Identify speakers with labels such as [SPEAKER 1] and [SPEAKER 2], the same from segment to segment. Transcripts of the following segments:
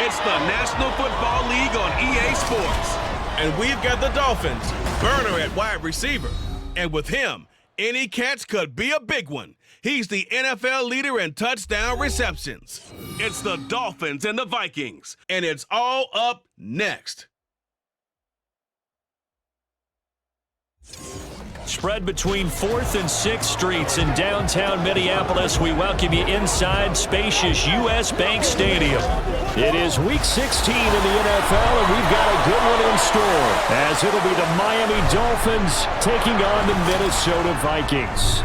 [SPEAKER 1] It's the National Football League on EA Sports. And we've got the Dolphins, Burner at wide receiver. And with him, any catch could be a big one. He's the NFL leader in touchdown receptions. It's the Dolphins and the Vikings, and it's all up next.
[SPEAKER 2] Spread between 4th and 6th Streets in downtown Minneapolis. We welcome you inside spacious U.S. Bank Stadium. It is Week 16 in the NFL, and we've got a good one in store, as it'll be the Miami Dolphins taking on the Minnesota Vikings.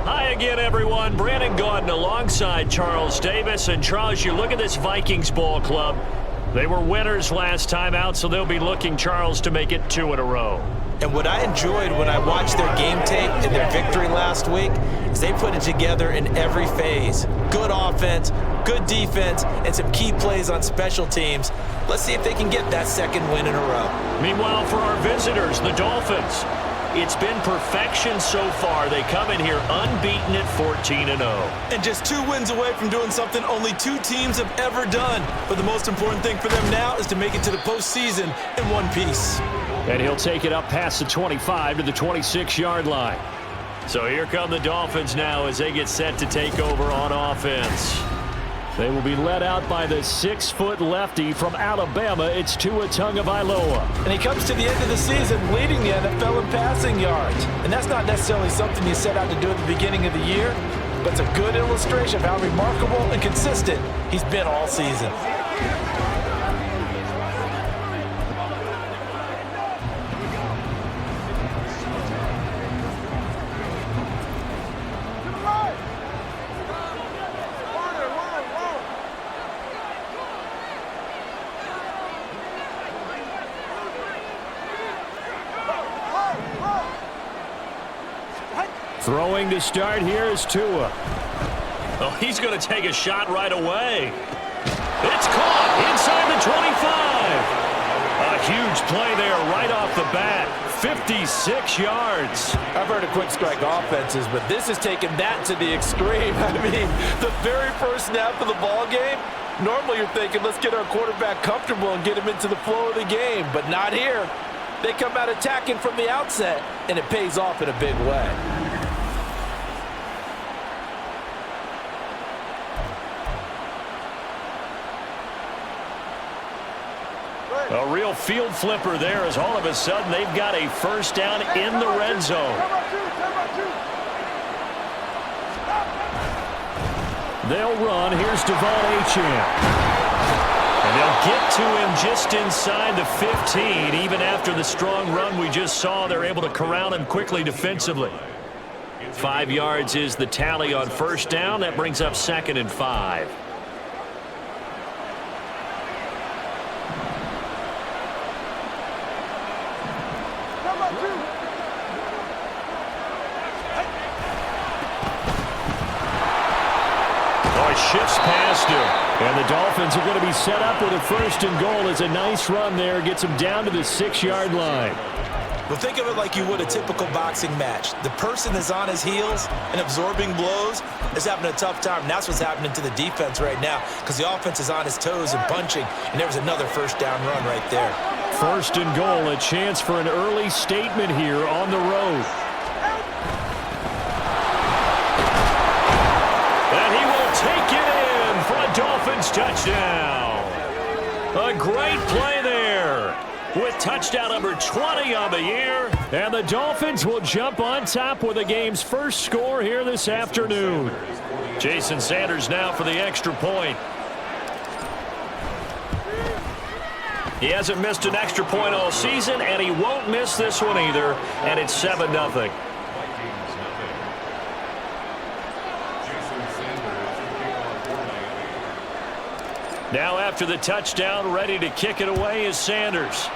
[SPEAKER 2] Hi again, everyone. Brandon Gaudin alongside Charles Davis. And Charles, you look at this Vikings ball club. They were winners last time out, so they'll be looking, Charles, to make it 2 in a row.
[SPEAKER 3] And what I enjoyed when I watched their game tape in their victory last week is they put it together in every phase. Good offense, good defense, and some key plays on special teams. Let's see if they can get that second win in a row.
[SPEAKER 2] Meanwhile, for our visitors, the Dolphins, it's been perfection so far. They come in here unbeaten at 14-0.
[SPEAKER 3] And just 2 wins away from doing something only 2 teams have ever done. But the most important thing for them now is to make it to the postseason in one piece.
[SPEAKER 2] And he'll take it up past the 25 to the 26-yard line. So here come the Dolphins now as they get set to take over on offense. They will be led out by the 6-foot lefty from Alabama. It's Tua Tagovailoa.
[SPEAKER 3] And he comes to the end of the season leading the NFL in passing yards. And that's not necessarily something you set out to do at the beginning of the year, but it's a good illustration of how remarkable and consistent he's been all season.
[SPEAKER 2] Throwing to start here is Tua. Oh, he's going to take a shot right away. It's caught inside the 25. A huge play there right off the bat. 56 yards.
[SPEAKER 3] I've heard of quick strike offenses, but this is taking that to the extreme. I mean, the very first snap of the ball game, normally you're thinking, let's get our quarterback comfortable and get him into the flow of the game, but not here. They come out attacking from the outset, and it pays off in a big way.
[SPEAKER 2] A real field flipper there as all of a sudden they've got a first down in the red zone. They'll run. Here's Devon Achane. And they'll get to him just inside the 15. Even after the strong run we just saw, they're able to corral him quickly defensively. 5 yards is the tally on first down. That brings up 2nd and 5. Shifts past him. And the Dolphins are going to be set up with a 1st and goal. As a nice run there gets them down to the 6-yard line.
[SPEAKER 3] Well, think of it like you would a typical boxing match. The person is on his heels and absorbing blows is having a tough time. And that's what's happening to the defense right now because the offense is on his toes and punching. And there was another first down run right there.
[SPEAKER 2] 1st and goal, a chance for an early statement here on the road. Take it in for a Dolphins touchdown. A great play there with touchdown number 20 on the year. And the Dolphins will jump on top with the game's first score here this afternoon. Jason Sanders now for the extra point. He hasn't missed an extra point all season, and he won't miss this one either. And it's 7-0. Now after the touchdown, ready to kick it away is Sanders.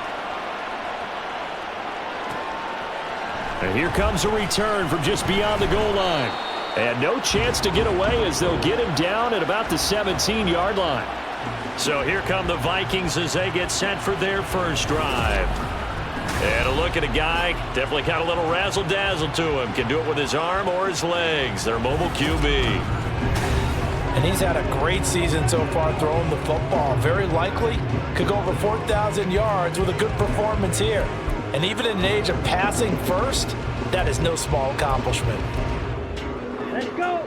[SPEAKER 2] And here comes a return from just beyond the goal line. And no chance to get away as they'll get him down at about the 17-yard line. So here come the Vikings as they get set for their first drive. And a look at a guy, definitely got a little razzle-dazzle to him. Can do it with his arm or his legs. Their mobile QB.
[SPEAKER 3] And he's had a great season so far throwing the football. Very likely could go over 4,000 yards with a good performance here. And even in an age of passing first, that is no small accomplishment.
[SPEAKER 4] Let's go.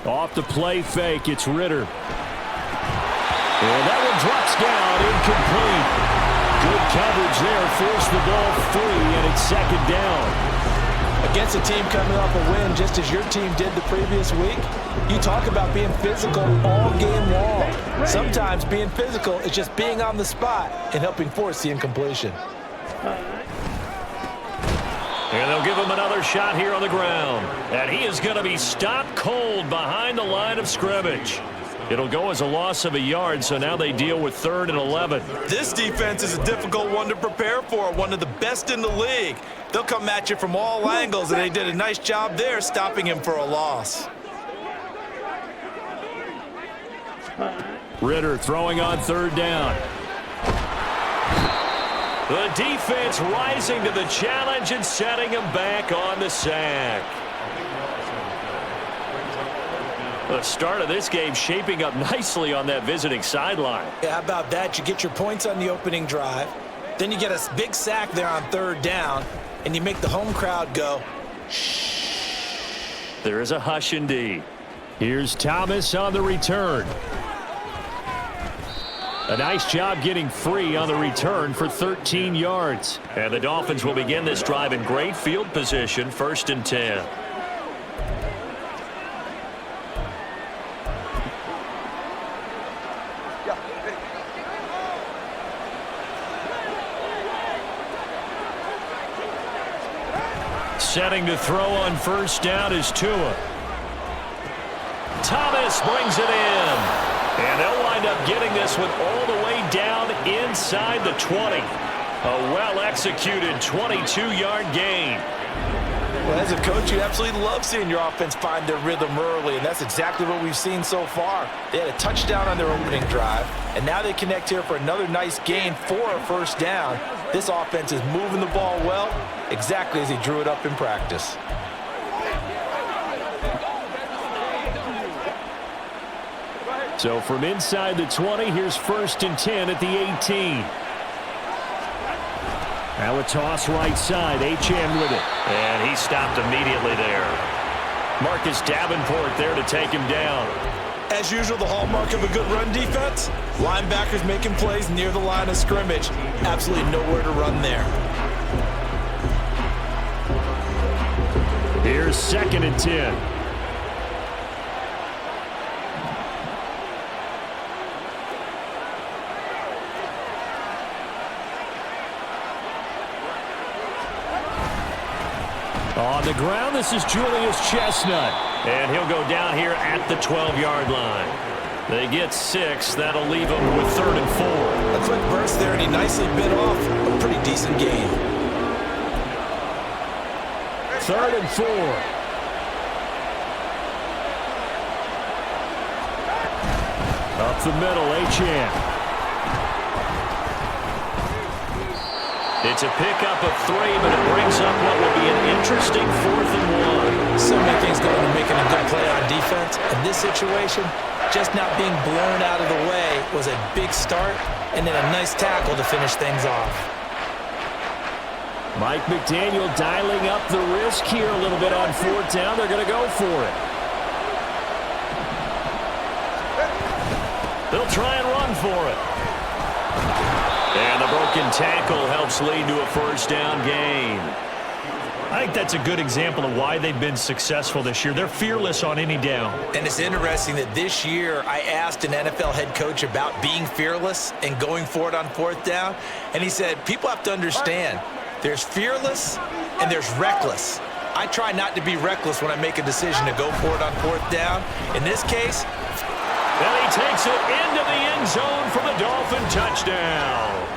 [SPEAKER 2] Off the play fake, it's Ritter. And that one drops down, incomplete. Good coverage there, forced the ball free, and it's second down.
[SPEAKER 3] Against a team coming off a win just as your team did the previous week, you talk about being physical all game long. Sometimes being physical is just being on the spot and helping force the incompletion.
[SPEAKER 2] And they'll give him another shot here on the ground. And he is going to be stopped cold behind the line of scrimmage. It'll go as a loss of a yard, so now they deal with 3rd and 11.
[SPEAKER 3] This defense is a difficult one to prepare for, one of the best in the league. They'll come at you from all angles, and they did a nice job there stopping him for a loss.
[SPEAKER 2] Ritter throwing on 3rd down. The defense rising to the challenge and setting him back on the sack. The start of this game shaping up nicely on that visiting sideline.
[SPEAKER 3] Yeah, how about that? You get your points on the opening drive. Then you get a big sack there on 3rd down, and you make the home crowd go, shh.
[SPEAKER 2] There is a hush indeed. Here's Thomas on the return. A nice job getting free on the return for 13 yards. And the Dolphins will begin this drive in great field position, 1st and 10. Setting to throw on 1st down is Tua. Thomas brings it in. And they'll wind up getting this one all the way down inside the 20. A well-executed 22-yard gain.
[SPEAKER 3] Well, as a coach, you absolutely love seeing your offense find their rhythm early, and that's exactly what we've seen so far. They had a touchdown on their opening drive, and now they connect here for another nice gain for a 1st down. This offense is moving the ball well, exactly as he drew it up in practice.
[SPEAKER 2] So from inside the 20, here's 1st and 10 at the 18. Now a toss right side, Achane with it. And he stopped immediately there. Marcus Davenport there to take him down.
[SPEAKER 3] As usual, the hallmark of a good run defense, linebackers making plays near the line of scrimmage. Absolutely nowhere to run there.
[SPEAKER 2] Here's 2nd and 10. On the ground, this is Julius Chestnut. And he'll go down here at the 12-yard line. They get 6. That'll leave them with 3rd and 4.
[SPEAKER 3] A quick burst there, and he nicely bit off a pretty decent gain.
[SPEAKER 2] 3rd and 4. Up the middle, Achane. It's a pickup of 3, but it brings up what will be an interesting 4th and 1.
[SPEAKER 3] So many things going into making a good play on defense. In this situation, just not being blown out of the way was a big start, and then a nice tackle to finish things off.
[SPEAKER 2] Mike McDaniel dialing up the risk here a little bit on 4th down. They're going to go for it. They'll try and run for it. And the broken tackle helps lead to a 1st down gain. I think that's a good example of why they've been successful this year. They're fearless on any down.
[SPEAKER 3] And it's interesting that this year I asked an NFL head coach about being fearless and going for it on 4th down. And he said, people have to understand, there's fearless and there's reckless. I try not to be reckless when I make a decision to go for it on 4th down. In this case,
[SPEAKER 2] and he takes it into the end zone for the Dolphin touchdown.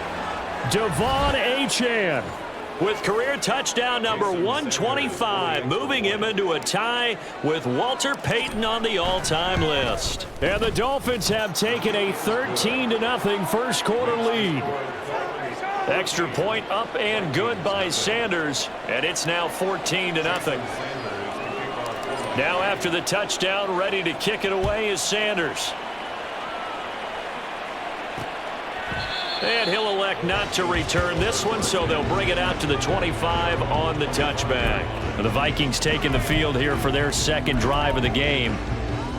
[SPEAKER 2] Devon Achane with career touchdown number 125, moving him into a tie with Walter Payton on the all-time list. And the Dolphins have taken a 13-0 first quarter lead. Extra point up and good by Sanders, and it's now 14-0. Now after the touchdown, ready to kick it away is Sanders. And he'll elect not to return this one, so they'll bring it out to the 25 on the touchback. The Vikings taking the field here for their second drive of the game.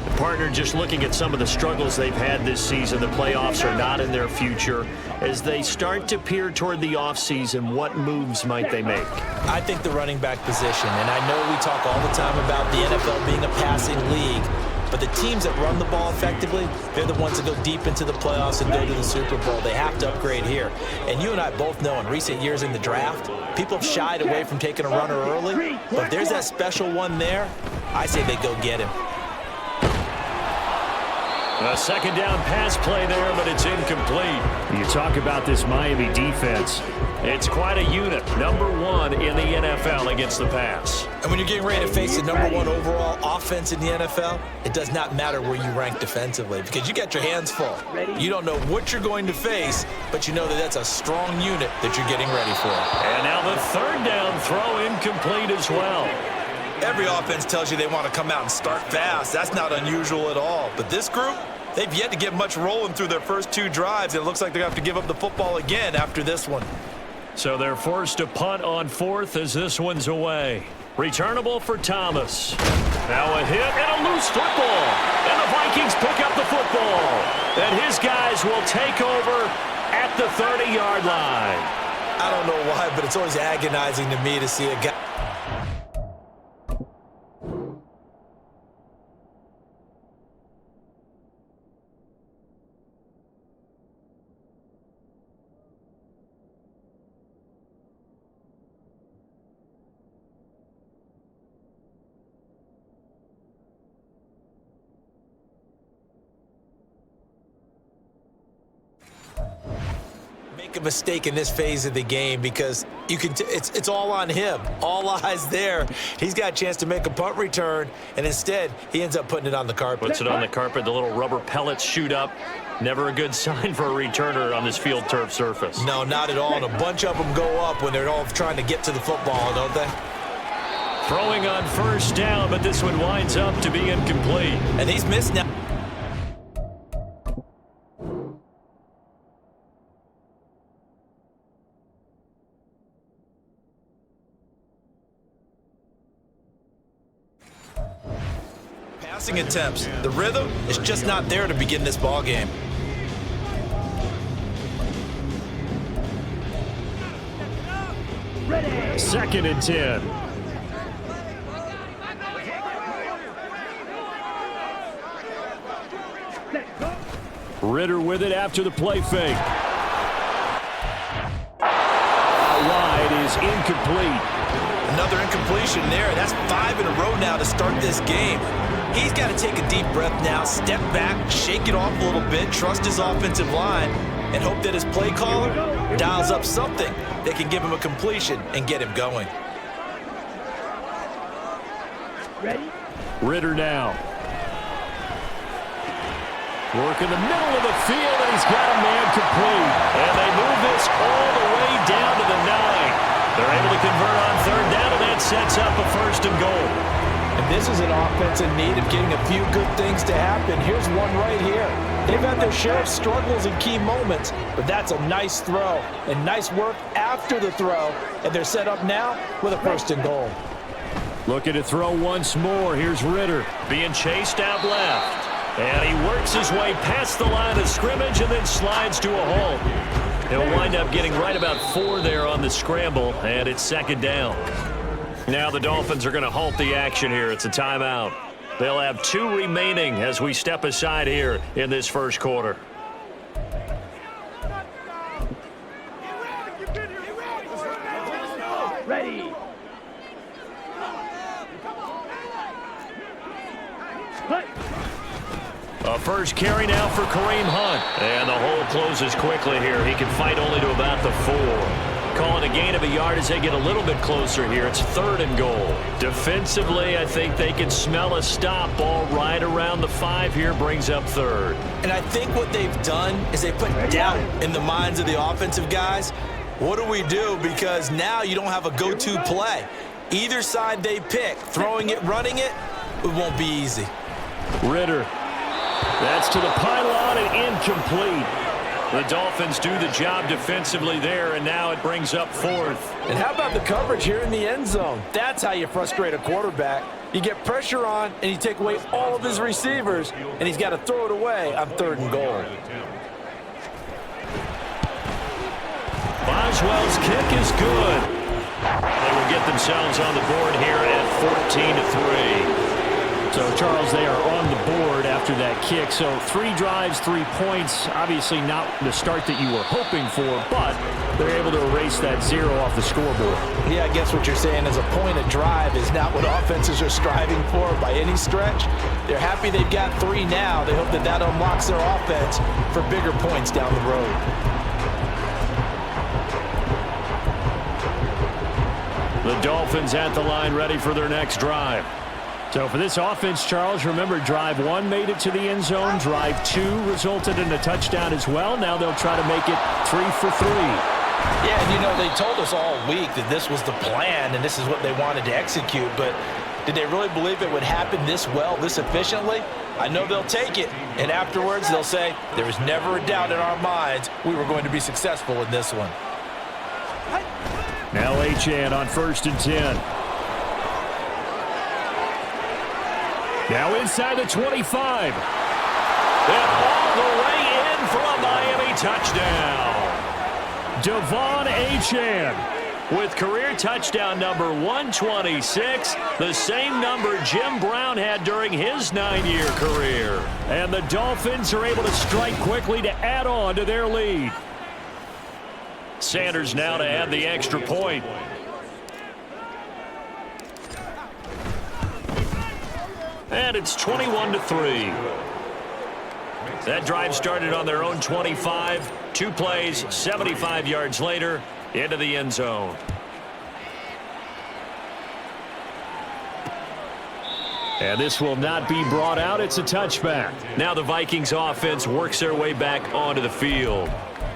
[SPEAKER 2] The partner just looking at some of the struggles they've had this season. The playoffs are not in their future. As they start to peer toward the offseason, what moves might they make?
[SPEAKER 3] I think the running back position, and I know we talk all the time about the NFL being a passing league, but the teams that run the ball effectively, they're the ones that go deep into the playoffs and go to the Super Bowl. They have to upgrade here. And you and I both know in recent years in the draft, people have shied away from taking a runner early. But if there's that special one there, I say they go get him.
[SPEAKER 2] A second down pass play there, but it's incomplete. You talk about this Miami defense. It's quite a unit. Number one in the NFL against the pass.
[SPEAKER 3] And when you're getting ready to face the number one overall offense in the NFL, it does not matter where you rank defensively because you got your hands full. You don't know what you're going to face, but you know that that's a strong unit that you're getting ready for.
[SPEAKER 2] And now the third down throw incomplete as well.
[SPEAKER 3] Every offense tells you they want to come out and start fast. That's not unusual at all. But this group, they've yet to get much rolling through their first two drives. It looks like they're going to have to give up the football again after this one.
[SPEAKER 2] So they're forced to punt on fourth as this one's away. Returnable for Thomas. Now a hit and a loose football. And the Vikings pick up the football. And his guys will take over at the 30-yard line.
[SPEAKER 3] I don't know why, but it's always agonizing to me to see a guy. A mistake in this phase of the game because you can it's all on him. All eyes there. He's got a chance to make a punt return, and instead he ends up putting it on the carpet.
[SPEAKER 2] Puts it on the carpet. The little rubber pellets shoot up. Never a good sign for a returner on this field turf surface.
[SPEAKER 3] No, not at all. And a bunch of them go up when they're all trying to get to the football, don't they?
[SPEAKER 2] Throwing on first down, but this one winds up to be incomplete.
[SPEAKER 3] And he's missed now. Passing attempts. The rhythm is just not there to begin this ball game.
[SPEAKER 2] Second and 10. Ritter with it after the play fake. Wide is incomplete.
[SPEAKER 3] Another incompletion there. That's 5 in a row now to start this game. He's got to take a deep breath now, step back, shake it off a little bit, trust his offensive line, and hope that his play caller dials up something that can give him a completion and get him going.
[SPEAKER 4] Ready?
[SPEAKER 2] Ritter now. Work in the middle of the field, and he's got a man complete. And they move this all the way down to the 9. They're able to convert on third down, and that sets up a first and goal.
[SPEAKER 3] And this is an offense in need of getting a few good things to happen. Here's one right here. They've had their share of struggles in key moments, but that's a nice throw and nice work after the throw. And they're set up now with a first and goal.
[SPEAKER 2] Looking to throw once more. Here's Ritter being chased out left. And he works his way past the line of scrimmage and then slides to a halt. He'll wind up getting right about 4 there on the scramble, and it's second down. Now the Dolphins are going to halt the action here. It's a timeout. They'll have 2 remaining as we step aside here in this first quarter.
[SPEAKER 4] Ready. Punt.
[SPEAKER 2] A first carry now for Kareem Hunt. And the hole closes quickly here. He can fight only to about the 4. Calling a gain of a yard as they get a little bit closer here. It's third and goal. Defensively, I think they can smell a stop. Ball right around the 5 here, brings up third.
[SPEAKER 3] And I think what they've done is they put doubt in the minds of the offensive guys. What do we do? Because now you don't have a go-to play. Either side they pick, throwing it, running it, it won't be easy.
[SPEAKER 2] Ritter. That's to the pylon and incomplete. The Dolphins do the job defensively there, and now it brings up fourth.
[SPEAKER 3] And how about the coverage here in the end zone? That's how you frustrate a quarterback. You get pressure on, and you take away all of his receivers, and he's got to throw it away on 3rd and goal.
[SPEAKER 2] Boswell's kick is good. They will get themselves on the board here at 14-3. So, Charles, they are on the board after that kick. So 3 drives, 3 points. Obviously not the start that you were hoping for, but they're able to erase that 0 off the scoreboard.
[SPEAKER 3] Yeah, I guess what you're saying is a point of drive is not what offenses are striving for by any stretch. They're happy they've got 3 now. They hope that that unlocks their offense for bigger points down the road.
[SPEAKER 2] The Dolphins at the line ready for their next drive. So for this offense, Charles, remember drive 1 made it to the end zone. Drive 2 resulted in a touchdown as well. Now they'll try to make it 3 for 3.
[SPEAKER 3] Yeah, and you know, they told us all week that this was the plan and this is what they wanted to execute, but did they really believe it would happen this well, this efficiently? I know they'll take it, and afterwards they'll say, there was never a doubt in our minds we were going to be successful in this one.
[SPEAKER 2] Now Achane on 1st and 10. Now inside the 25. And all the way in for a Miami touchdown. Devon Achane with career touchdown number 126, the same number Jim Brown had during his 9-year career. And the Dolphins are able to strike quickly to add on to their lead. Sanders now to add the extra point. And it's 21-3. That drive started on their own 25. 2 plays, 75 yards later, into the end zone. And this will not be brought out. It's a touchback. Now the Vikings offense works their way back onto the field.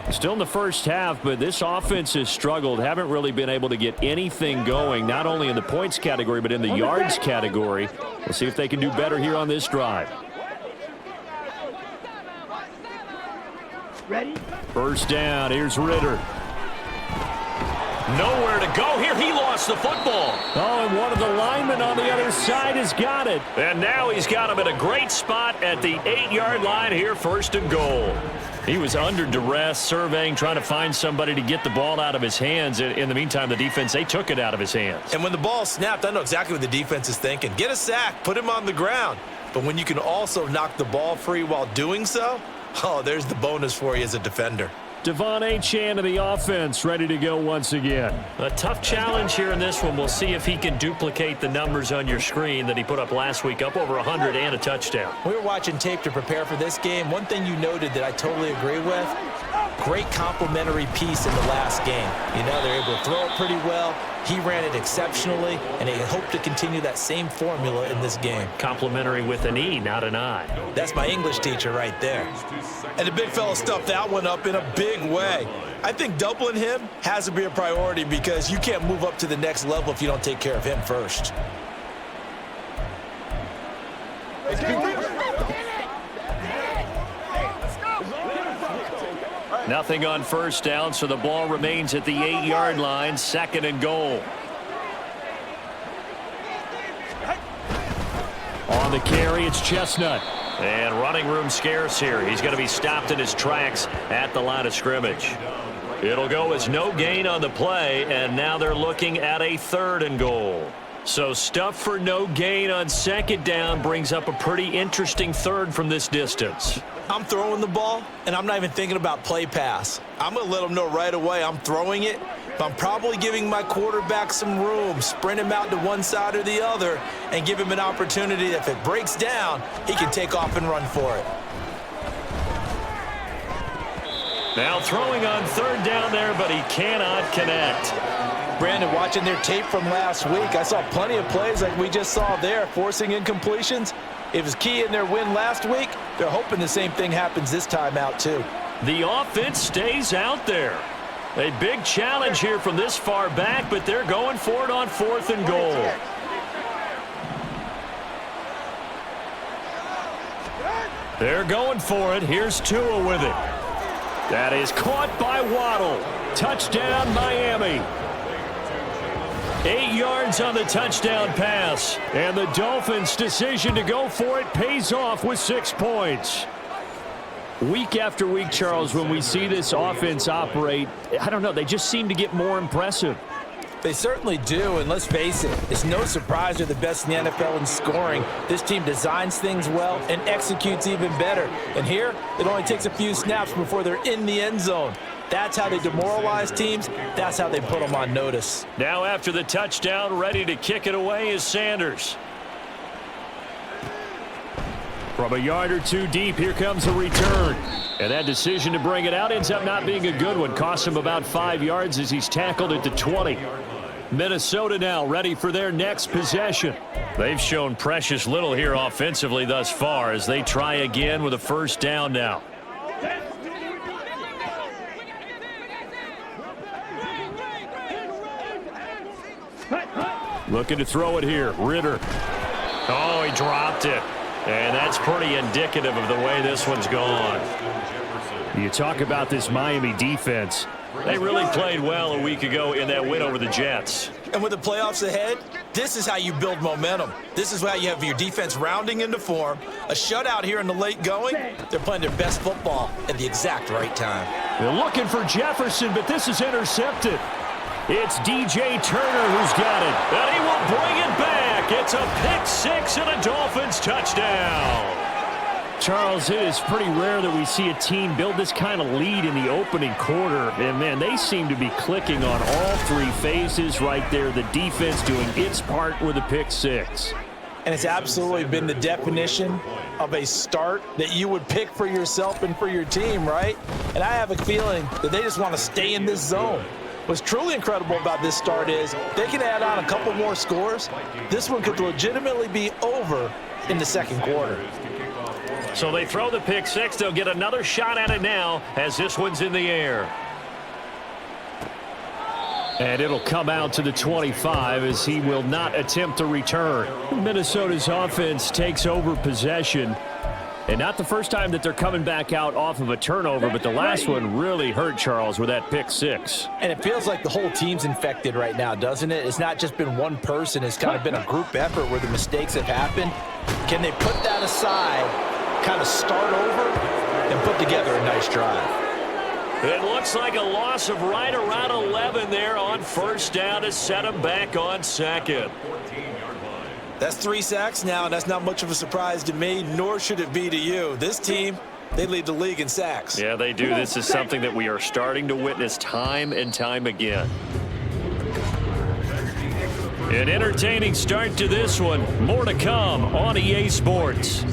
[SPEAKER 2] Still in the first half, but this offense has struggled. Haven't really been able to get anything going, not only in the points category, but in the yards category. We'll see if they can do better here on this drive.
[SPEAKER 4] Ready?
[SPEAKER 2] First down. Here's Ritter. Nowhere to go here. He lost the football. Oh, and one of the linemen on the other side has got it. And now he's got him in a great spot at the 8-yard line here, 1st and goal. He was under duress, surveying, trying to find somebody to get the ball out of his hands. In the meantime, the defense, they took it out of his hands.
[SPEAKER 3] And when the ball snapped, I know exactly what the defense is thinking. Get a sack, put him on the ground. But when you can also knock the ball free while doing so, oh, there's the bonus for you as a defender.
[SPEAKER 2] Devon Achane of the offense ready to go once again. A tough challenge here in this one. We'll see if he can duplicate the numbers on your screen that he put up last week, up over 100 and a touchdown.
[SPEAKER 3] We were watching tape to prepare for this game. One thing you noted that I totally agree with, great complimentary piece in the last game. You know, they're able to throw it pretty well. He ran it exceptionally, and they hope to continue that same formula in this game.
[SPEAKER 2] Complimentary with an E, not an I.
[SPEAKER 3] That's my English teacher right there. And the big fella stuffed that one up in a big way. I think doubling him has to be a priority because you can't move up to the next level if you don't take care of him first.
[SPEAKER 2] Nothing on first down, so the ball remains at the 8-yard line, 2nd and goal. On the carry, it's Chestnut. And running room scarce here. He's going to be stopped in his tracks at the line of scrimmage. It'll go as no gain on the play, and now they're looking at a 3rd and goal. So stuff for no gain on 2nd down brings up a pretty interesting 3rd from this distance.
[SPEAKER 3] I'm throwing the ball, and I'm not even thinking about play pass. I'm going to let them know right away I'm throwing it, but I'm probably giving my quarterback some room, sprint him out to one side or the other, and give him an opportunity that if it breaks down, he can take off and run for it.
[SPEAKER 2] Now throwing on 3rd down there, but he cannot connect.
[SPEAKER 3] Brandon, watching their tape from last week, I saw plenty of plays like we just saw there, forcing incompletions. It was key in their win last week. They're hoping the same thing happens this time out, too.
[SPEAKER 2] The offense stays out there. A big challenge here from this far back, but they're going for it on 4th and goal. They're going for it. Here's Tua with it. That is caught by Waddle. Touchdown, Miami. 8 yards on the touchdown pass. And the Dolphins' decision to go for it pays off with 6 points. Week after week, Charles, when we see this offense operate, I don't know, they just seem to get more impressive.
[SPEAKER 3] They certainly do, and let's face it, it's no surprise they're the best in the NFL in scoring. This team designs things well and executes even better. And here, it only takes a few snaps before they're in the end zone. That's how they demoralize teams. That's how they put them on notice.
[SPEAKER 2] Now after the touchdown, ready to kick it away is Sanders. From a yard or two deep, here comes a return. And that decision to bring it out ends up not being a good one. Costs him about 5 yards as he's tackled at the 20. Minnesota now ready for their next possession. They've shown precious little here offensively thus far as they try again with a first down now. Looking to throw it here. Ritter. Oh, he dropped it. And that's pretty indicative of the way this one's gone. You talk about this Miami defense. They really played well a week ago in that win over the Jets.
[SPEAKER 3] And with the playoffs ahead, this is how you build momentum. This is how you have your defense rounding into form. A shutout here in the late going. They're playing their best football at the exact right time.
[SPEAKER 2] They're looking for Jefferson, but this is intercepted. It's DJ Turner who's got it, and he will bring it back. It's a pick-6 and a Dolphins touchdown. Charles, it is pretty rare that we see a team build this kind of lead in the opening quarter. And, man, they seem to be clicking on all 3 phases right there. The defense doing its part with a pick-6.
[SPEAKER 3] And it's absolutely been the definition of a start that you would pick for yourself and for your team, right? And I have a feeling that they just want to stay in this zone. What's truly incredible about this start is they can add on a couple more scores. This one could legitimately be over in the second quarter.
[SPEAKER 2] So they throw the pick-6. They'll get another shot at it now as this one's in the air. And it'll come out to the 25 as he will not attempt to return. Minnesota's offense takes over possession. And not the first time that they're coming back out off of a turnover, but the last one really hurt Charles with that pick-6.
[SPEAKER 3] And it feels like the whole team's infected right now, doesn't it? It's not just been one person. It's kind of been a group effort where the mistakes have happened. Can they put that aside, kind of start over, and put together a nice drive?
[SPEAKER 2] It looks like a loss of right around 11 there on first down to set them back on second.
[SPEAKER 3] That's 3 sacks now, and that's not much of a surprise to me, nor should it be to you. This team, they lead the league in sacks.
[SPEAKER 2] Yeah, they do. This is something that we are starting to witness time and time again. An entertaining start to this one. More to come on EA Sports.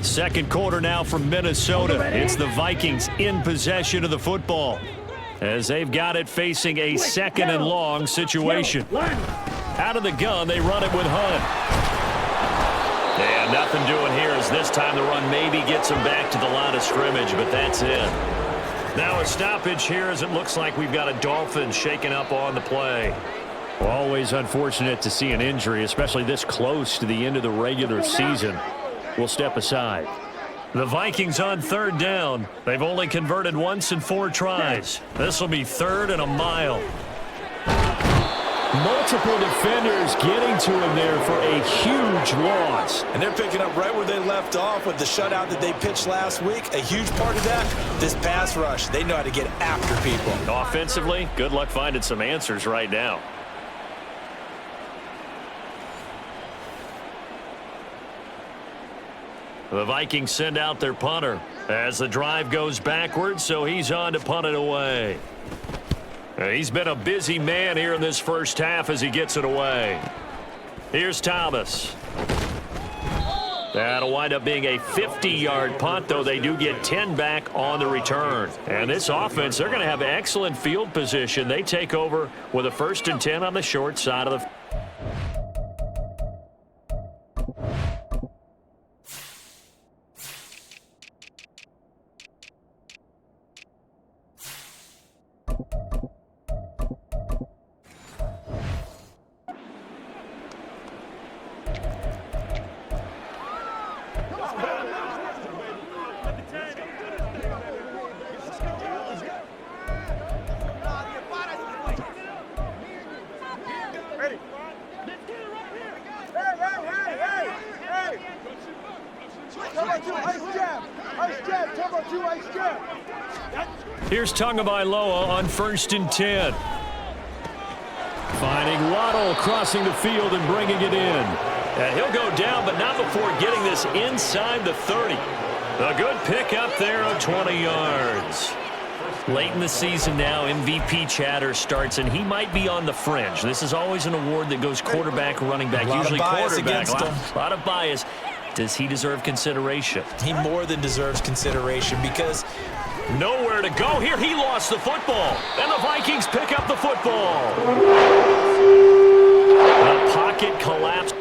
[SPEAKER 2] Second quarter now from Minnesota. It's the Vikings in possession of the football, as they've got it facing a second and long situation. Out of the gun, they run it with Hunt. And nothing doing here as this time the run maybe gets them back to the line of scrimmage, but that's it. Now a stoppage here as it looks like we've got a Dolphins shaking up on the play. Always unfortunate to see an injury, especially this close to the end of the regular season. We'll step aside. The Vikings on third down. They've only converted once in 4 tries. This will be 3rd and a mile. Multiple defenders getting to him there for a huge loss.
[SPEAKER 3] And they're picking up right where they left off with the shutout that they pitched last week. A huge part of that, this pass rush. They know how to get after people.
[SPEAKER 2] Offensively, good luck finding some answers right now. The Vikings send out their punter as the drive goes backwards, so he's on to punt it away. He's been a busy man here in this first half as he gets it away. Here's Thomas. That'll wind up being a 50-yard punt, though they do get 10 back on the return. And this offense, they're going to have excellent field position. They take over with a 1st and 10 on the short side of the Here's Tagovailoa on 1st and 10. Finding Waddle crossing the field and bringing it in. And he'll go down, but not before getting this inside the 30. A good pickup there of 20 yards. Late in the season now, MVP chatter starts, and he might be on the fringe. This is always an award that goes quarterback, running back, usually quarterback. A lot of bias. Does he deserve consideration?
[SPEAKER 3] He more than deserves consideration because
[SPEAKER 2] nowhere to go here. He lost the football, and the Vikings pick up the football. The pocket collapse.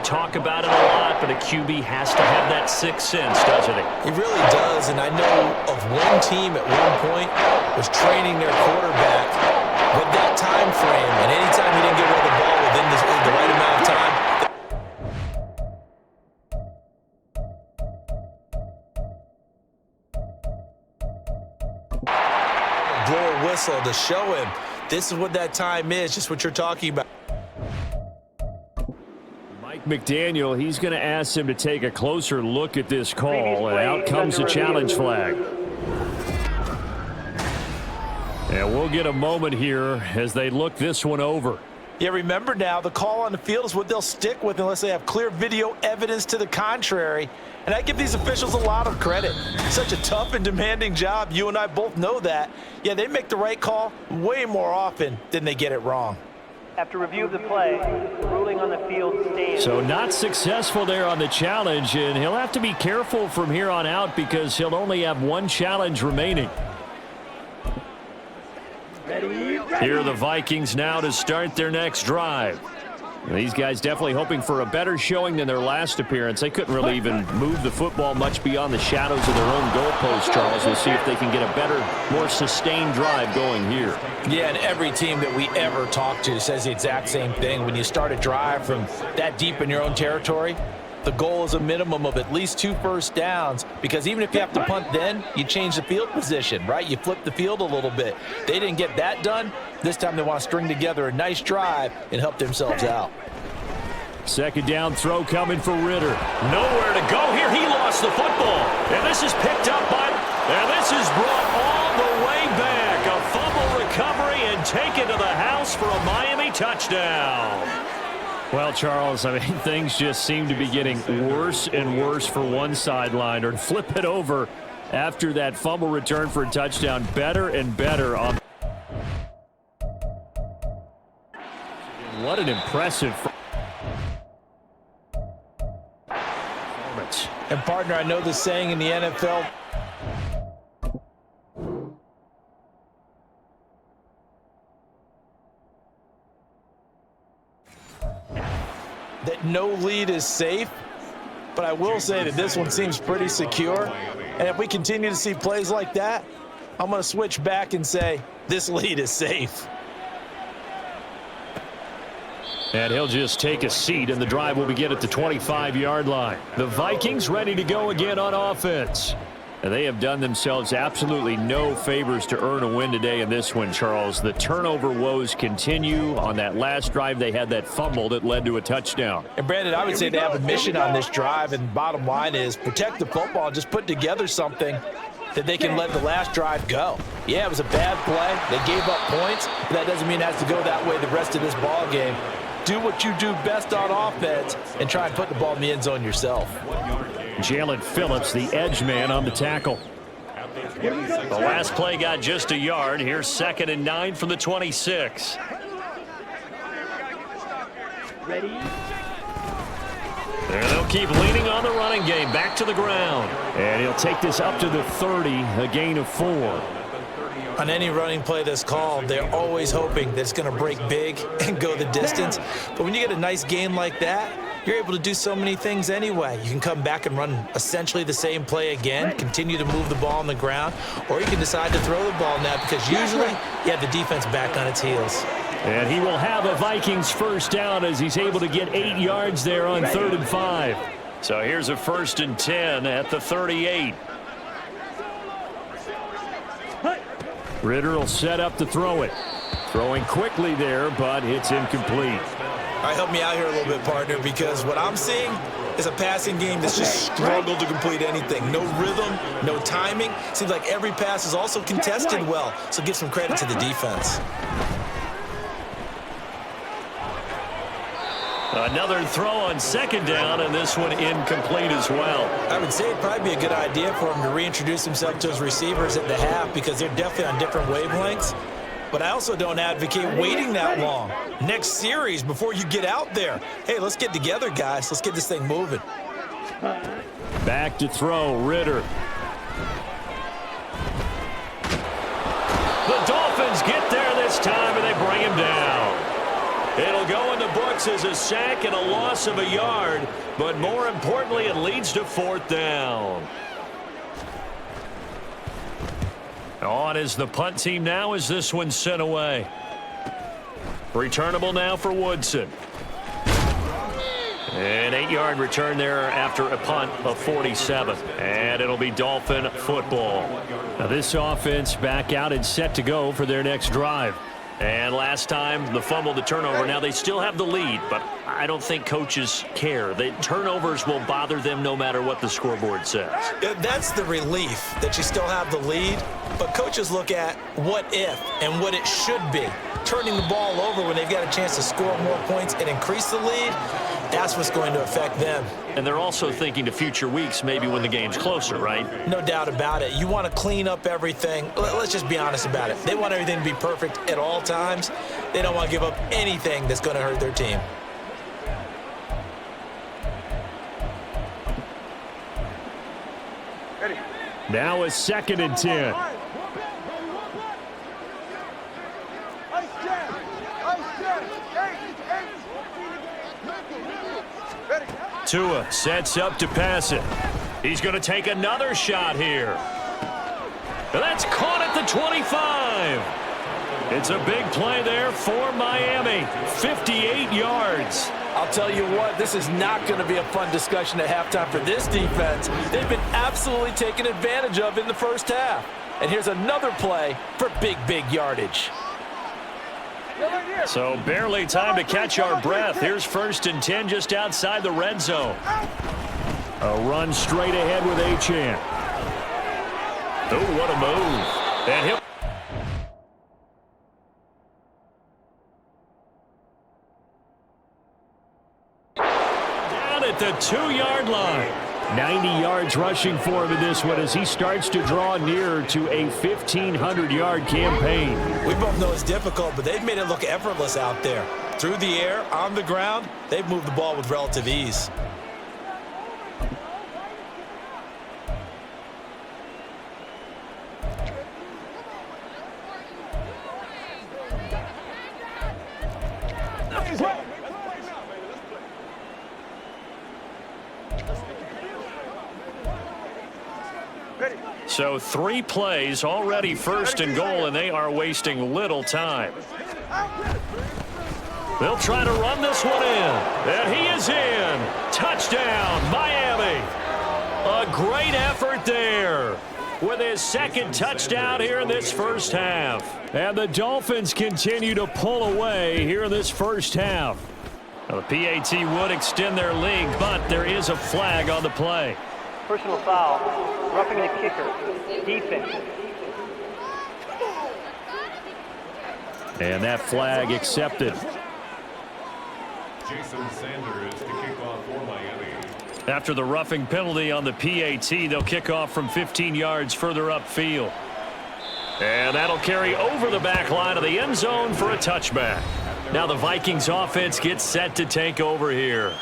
[SPEAKER 2] Talk about it a lot, but a QB has to have that sixth sense, doesn't he?
[SPEAKER 3] He really does, and I know of one team at one point was training their quarterback with that time frame, and anytime he didn't get rid of the ball within the right amount of time, blow a whistle to show him this is what that time is, just what you're talking about.
[SPEAKER 2] McDaniel, he's going to ask him to take a closer look at this call, and out comes the challenge flag. And we'll get a moment here as they look this one over.
[SPEAKER 3] Yeah, remember now, the call on the field is what they'll stick with unless they have clear video evidence to the contrary. And I give these officials a lot of credit. Such a tough and demanding job. You and I both know that. Yeah, they make the right call way more often than they get it wrong.
[SPEAKER 5] After review of the play, the ruling on the field stands.
[SPEAKER 2] So not successful there on the challenge, and he'll have to be careful from here on out because he'll only have one challenge remaining. Here are the Vikings now to start their next drive. These guys definitely hoping for a better showing than their last appearance. They couldn't really even move the football much beyond the shadows of their own goalpost, Charles. We'll see if they can get a better, more sustained drive going here.
[SPEAKER 3] Yeah, and every team that we ever talk to says the exact same thing. When you start a drive from that deep in your own territory, the goal is a minimum of at least 2 first downs, because even if you have to punt then, you change the field position, right? You flip the field a little bit. They didn't get that done. This time they want to string together a nice drive and help themselves out.
[SPEAKER 2] Second down throw coming for Ritter. Nowhere to go here. He lost the football. And this is picked up by, and this is brought all the way back. A fumble recovery and taken to the house for a Miami touchdown. Well, Charles, I mean, things just seem to be getting worse and worse for one sideline. Or flip it over after that fumble return for a touchdown. Better and better on. What an impressive performance.
[SPEAKER 3] And, partner, I know the saying in the NFL, that no lead is safe, but I will say that this one seems pretty secure. And if we continue to see plays like that, I'm going to switch back and say this lead is safe.
[SPEAKER 2] And he'll just take a seat, and the drive will begin at the 25-yard line. The Vikings ready to go again on offense. And they have done themselves absolutely no favors to earn a win today in this one, Charles. The turnover woes continue. On that last drive, they had that fumble that led to a touchdown.
[SPEAKER 3] And, Brandon, I would say they have a mission on this drive, and bottom line is protect the football, just put together something that they can let the last drive go. Yeah, it was a bad play. They gave up points, but that doesn't mean it has to go that way the rest of this ball game. Do what you do best on offense and try and put the ball in the end zone yourself.
[SPEAKER 2] Jalen Phillips, the edge man, on the tackle. The last play got just a yard. Here's 2nd and 9 from the 26.
[SPEAKER 5] Ready?
[SPEAKER 2] And they'll keep leaning on the running game. Back to the ground. And he'll take this up to the 30, a gain of 4.
[SPEAKER 3] On any running play that's called, they're always hoping that it's going to break big and go the distance. But when you get a nice gain like that, you're able to do so many things anyway. You can come back and run essentially the same play again, continue to move the ball on the ground, or you can decide to throw the ball now because usually you have the defense back on its heels.
[SPEAKER 2] And he will have a Vikings first down as he's able to get 8 yards there on 3rd and 5. So here's a 1st and 10 at the 38. Ritter will set up to throw it. Throwing quickly there, but it's incomplete.
[SPEAKER 3] All right, help me out here a little bit, partner, because what I'm seeing is a passing game that's just struggled to complete anything. No rhythm, no timing. Seems like every pass is also contested well, so give some credit to the defense.
[SPEAKER 2] Another throw on 2nd down, and this one incomplete as well.
[SPEAKER 3] I would say it'd probably be a good idea for him to reintroduce himself to his receivers at the half because they're definitely on different wavelengths. But I also don't advocate waiting that long. Next series before you get out there. Hey, let's get together, guys. Let's get this thing moving.
[SPEAKER 2] Back to throw, Ritter. The Dolphins get there this time, and they bring him down. It'll go in the books as a sack and a loss of a yard, but more importantly, it leads to 4th down. On is the punt team now as this one's sent away. Returnable now for Woodson. An 8-yard return there after a punt of 47. And it'll be Dolphin football. Now this offense back out and set to go for their next drive. And last time, the fumble, the turnover. Now they still have the lead, but I don't think coaches care. The turnovers will bother them no matter what the scoreboard says.
[SPEAKER 3] That's the relief that you still have the lead, but coaches look at what if and what it should be. Turning the ball over when they've got a chance to score more points and increase the lead, that's what's going to affect them.
[SPEAKER 2] And they're also thinking to future weeks, maybe when the game's closer, right?
[SPEAKER 3] No doubt about it. You want to clean up everything. Let's just be honest about it. They want everything to be perfect at all times. They don't want to give up anything that's going to hurt their team.
[SPEAKER 2] Now a 2nd and 10. Tua sets up to pass it. He's going to take another shot here. And that's caught at the 25. It's a big play there for Miami. 58 yards.
[SPEAKER 3] I'll tell you what, this is not going to be a fun discussion at halftime for this defense. They've been absolutely taken advantage of in the first half. And here's another play for big yardage.
[SPEAKER 2] So barely time to catch our breath. Here's 1st and 10 just outside the red zone. A run straight ahead with Achane. Oh, what a move. And he'll down at the 2-yard line. 90 yards rushing for him in this one as he starts to draw nearer to a 1,500-yard campaign.
[SPEAKER 3] We both know it's difficult, but they've made it look effortless out there. Through the air, on the ground, they've moved the ball with relative ease.
[SPEAKER 2] So 3 plays already 1st and goal, and they are wasting little time. They'll try to run this one in. And he is in. Touchdown, Miami. A great effort there with his 2nd touchdown here in this first half. And the Dolphins continue to pull away here in this first half. Now, the PAT would extend their lead, but there is a flag on the play.
[SPEAKER 5] Personal foul, roughing the kicker, defense.
[SPEAKER 2] And that flag accepted.
[SPEAKER 6] Jason Sanders to kick off for Miami.
[SPEAKER 2] After the roughing penalty on the PAT, they'll kick off from 15 yards further upfield. And that'll carry over the back line of the end zone for a touchback. Now the Vikings offense gets set to take over here.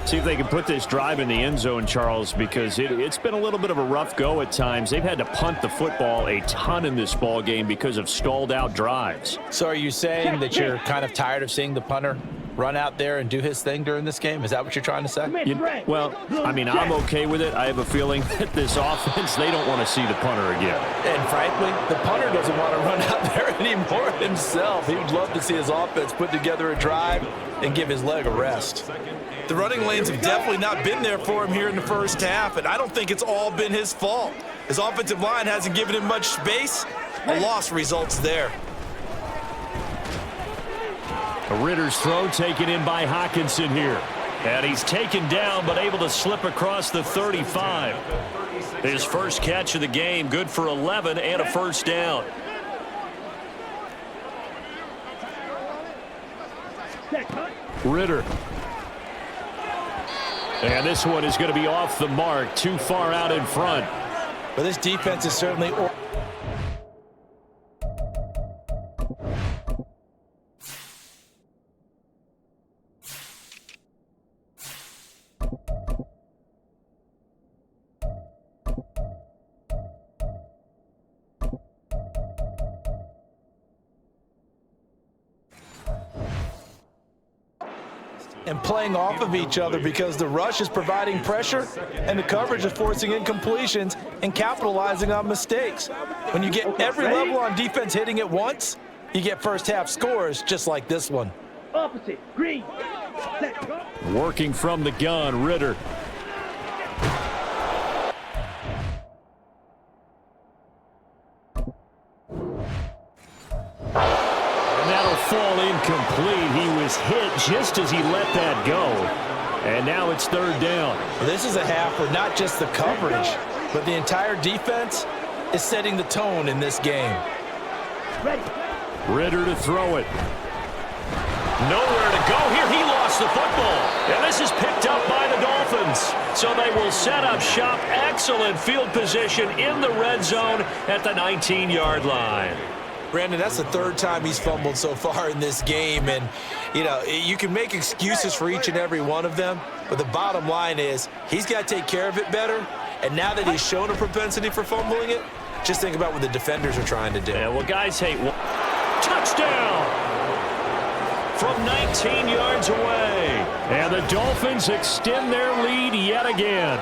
[SPEAKER 2] See if they can put this drive in the end zone, Charles, because it's been a little bit of a rough go at times. They've had to punt the football a ton in this ball game because of stalled out drives.
[SPEAKER 3] So are you saying that you're kind of tired of seeing the punter run out there and do his thing during this game? Is that what you're trying to say?
[SPEAKER 2] Well, I mean, I'm okay with it. I have a feeling that this offense, they don't want to see the punter again.
[SPEAKER 3] And frankly, the punter doesn't want to run out there anymore himself. He would love to see his offense put together a drive and give his leg a rest. The running lanes have definitely not been there for him here in the first half, and I don't think it's all been his fault. His offensive line hasn't given him much space. A loss results there.
[SPEAKER 2] Ritter's throw taken in by Hawkinson here. And he's taken down but able to slip across the 35. His first catch of the game, good for 11 and a first down. Ritter. And this one is going to be off the mark, too far out in front.
[SPEAKER 3] But this defense is certainly... and playing off of each other because the rush is providing pressure and the coverage is forcing incompletions and capitalizing on mistakes. When you get every level on defense hitting at once, you get first half scores just like this one.
[SPEAKER 4] Opposite, green, set, go.
[SPEAKER 2] Working from the gun, Ritter. Fall incomplete. He was hit just as he let that go. And now it's third down.
[SPEAKER 3] This is a half where not just the coverage, but the entire defense is setting the tone in this game.
[SPEAKER 4] Ready.
[SPEAKER 2] Ritter to throw it. Nowhere to go here. He lost the football. And this is picked up by the Dolphins. So they will set up shop. Excellent field position in the red zone at the 19-yard line.
[SPEAKER 3] Brandon, that's the third time he's fumbled so far in this game. And, you know, you can make excuses for each and every one of them, but the bottom line is he's got to take care of it better. And now that he's shown a propensity for fumbling it, just think about what the defenders are trying to do.
[SPEAKER 2] Yeah, well, guys hate touchdown from 19 yards away. And the Dolphins extend their lead yet again.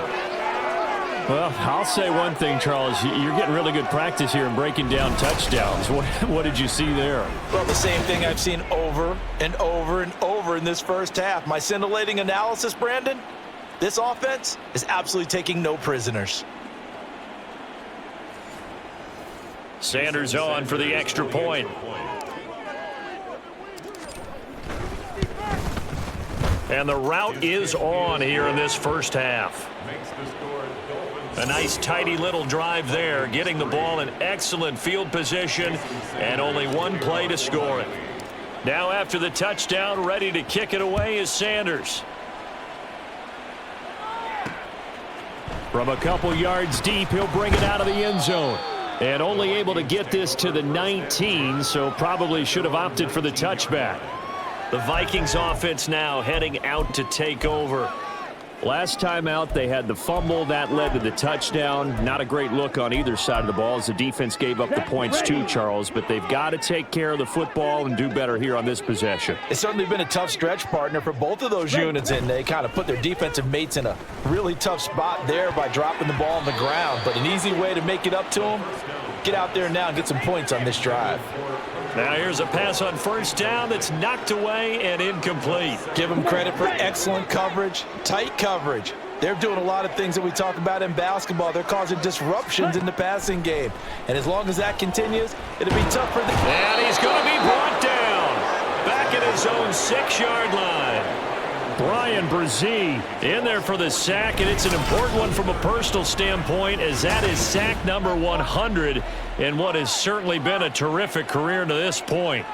[SPEAKER 2] Well, I'll say one thing, Charles. You're getting really good practice here in breaking down touchdowns. What did you see there?
[SPEAKER 3] Well, the same thing I've seen over and over and over in this first half. My scintillating analysis, Brandon, this offense is absolutely taking no prisoners.
[SPEAKER 2] Sanders on for the extra point. And the route is on here in this first half. A nice, tidy little drive there, getting the ball in excellent field position, and only one play to score it. Now after the touchdown, ready to kick it away is Sanders. From a couple yards deep, he'll bring it out of the end zone. And only able to get this to the 19, so probably should have opted for the touchback. The Vikings offense now heading out to take over. Last time out, they had the fumble. That led to the touchdown. Not a great look on either side of the ball as the defense gave up the points too, Charles. But they've got to take care of the football and do better here on this possession.
[SPEAKER 3] It's certainly been a tough stretch, partner, for both of those units, and they kind of put their defensive mates in a really tough spot there by dropping the ball on the ground. But an easy way to make it up to them, get out there now and get some points on this drive.
[SPEAKER 2] Now here's a pass on first down that's knocked away and incomplete.
[SPEAKER 3] Give them credit for excellent coverage, tight coverage. They're doing a lot of things that we talk about in basketball. They're causing disruptions in the passing game. And as long as that continues, it'll be tough for them.
[SPEAKER 2] And he's going to be brought down back at his own 6-yard line. Brian Brzee in there for the sack, and it's an important one from a personal standpoint as that is sack number 100 in what has certainly been a terrific career to this point.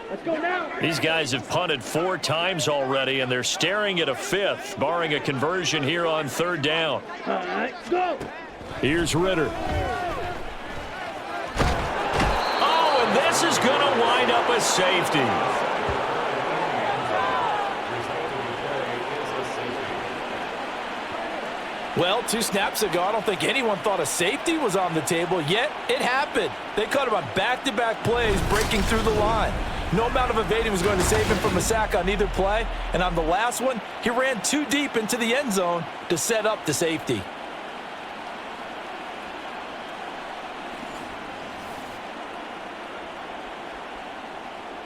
[SPEAKER 4] Let's go now.
[SPEAKER 2] These guys have punted 4 times already, and they're staring at a 5th, barring a conversion here on third down.
[SPEAKER 4] All right, go.
[SPEAKER 2] Here's Ritter. Oh, and this is going to wind up a safety.
[SPEAKER 3] Well, 2 snaps ago, I don't think anyone thought a safety was on the table, yet it happened. They caught him on back-to-back plays breaking through the line. No amount of evading was going to save him from a sack on either play, and on the last one, he ran too deep into the end zone to set up the safety.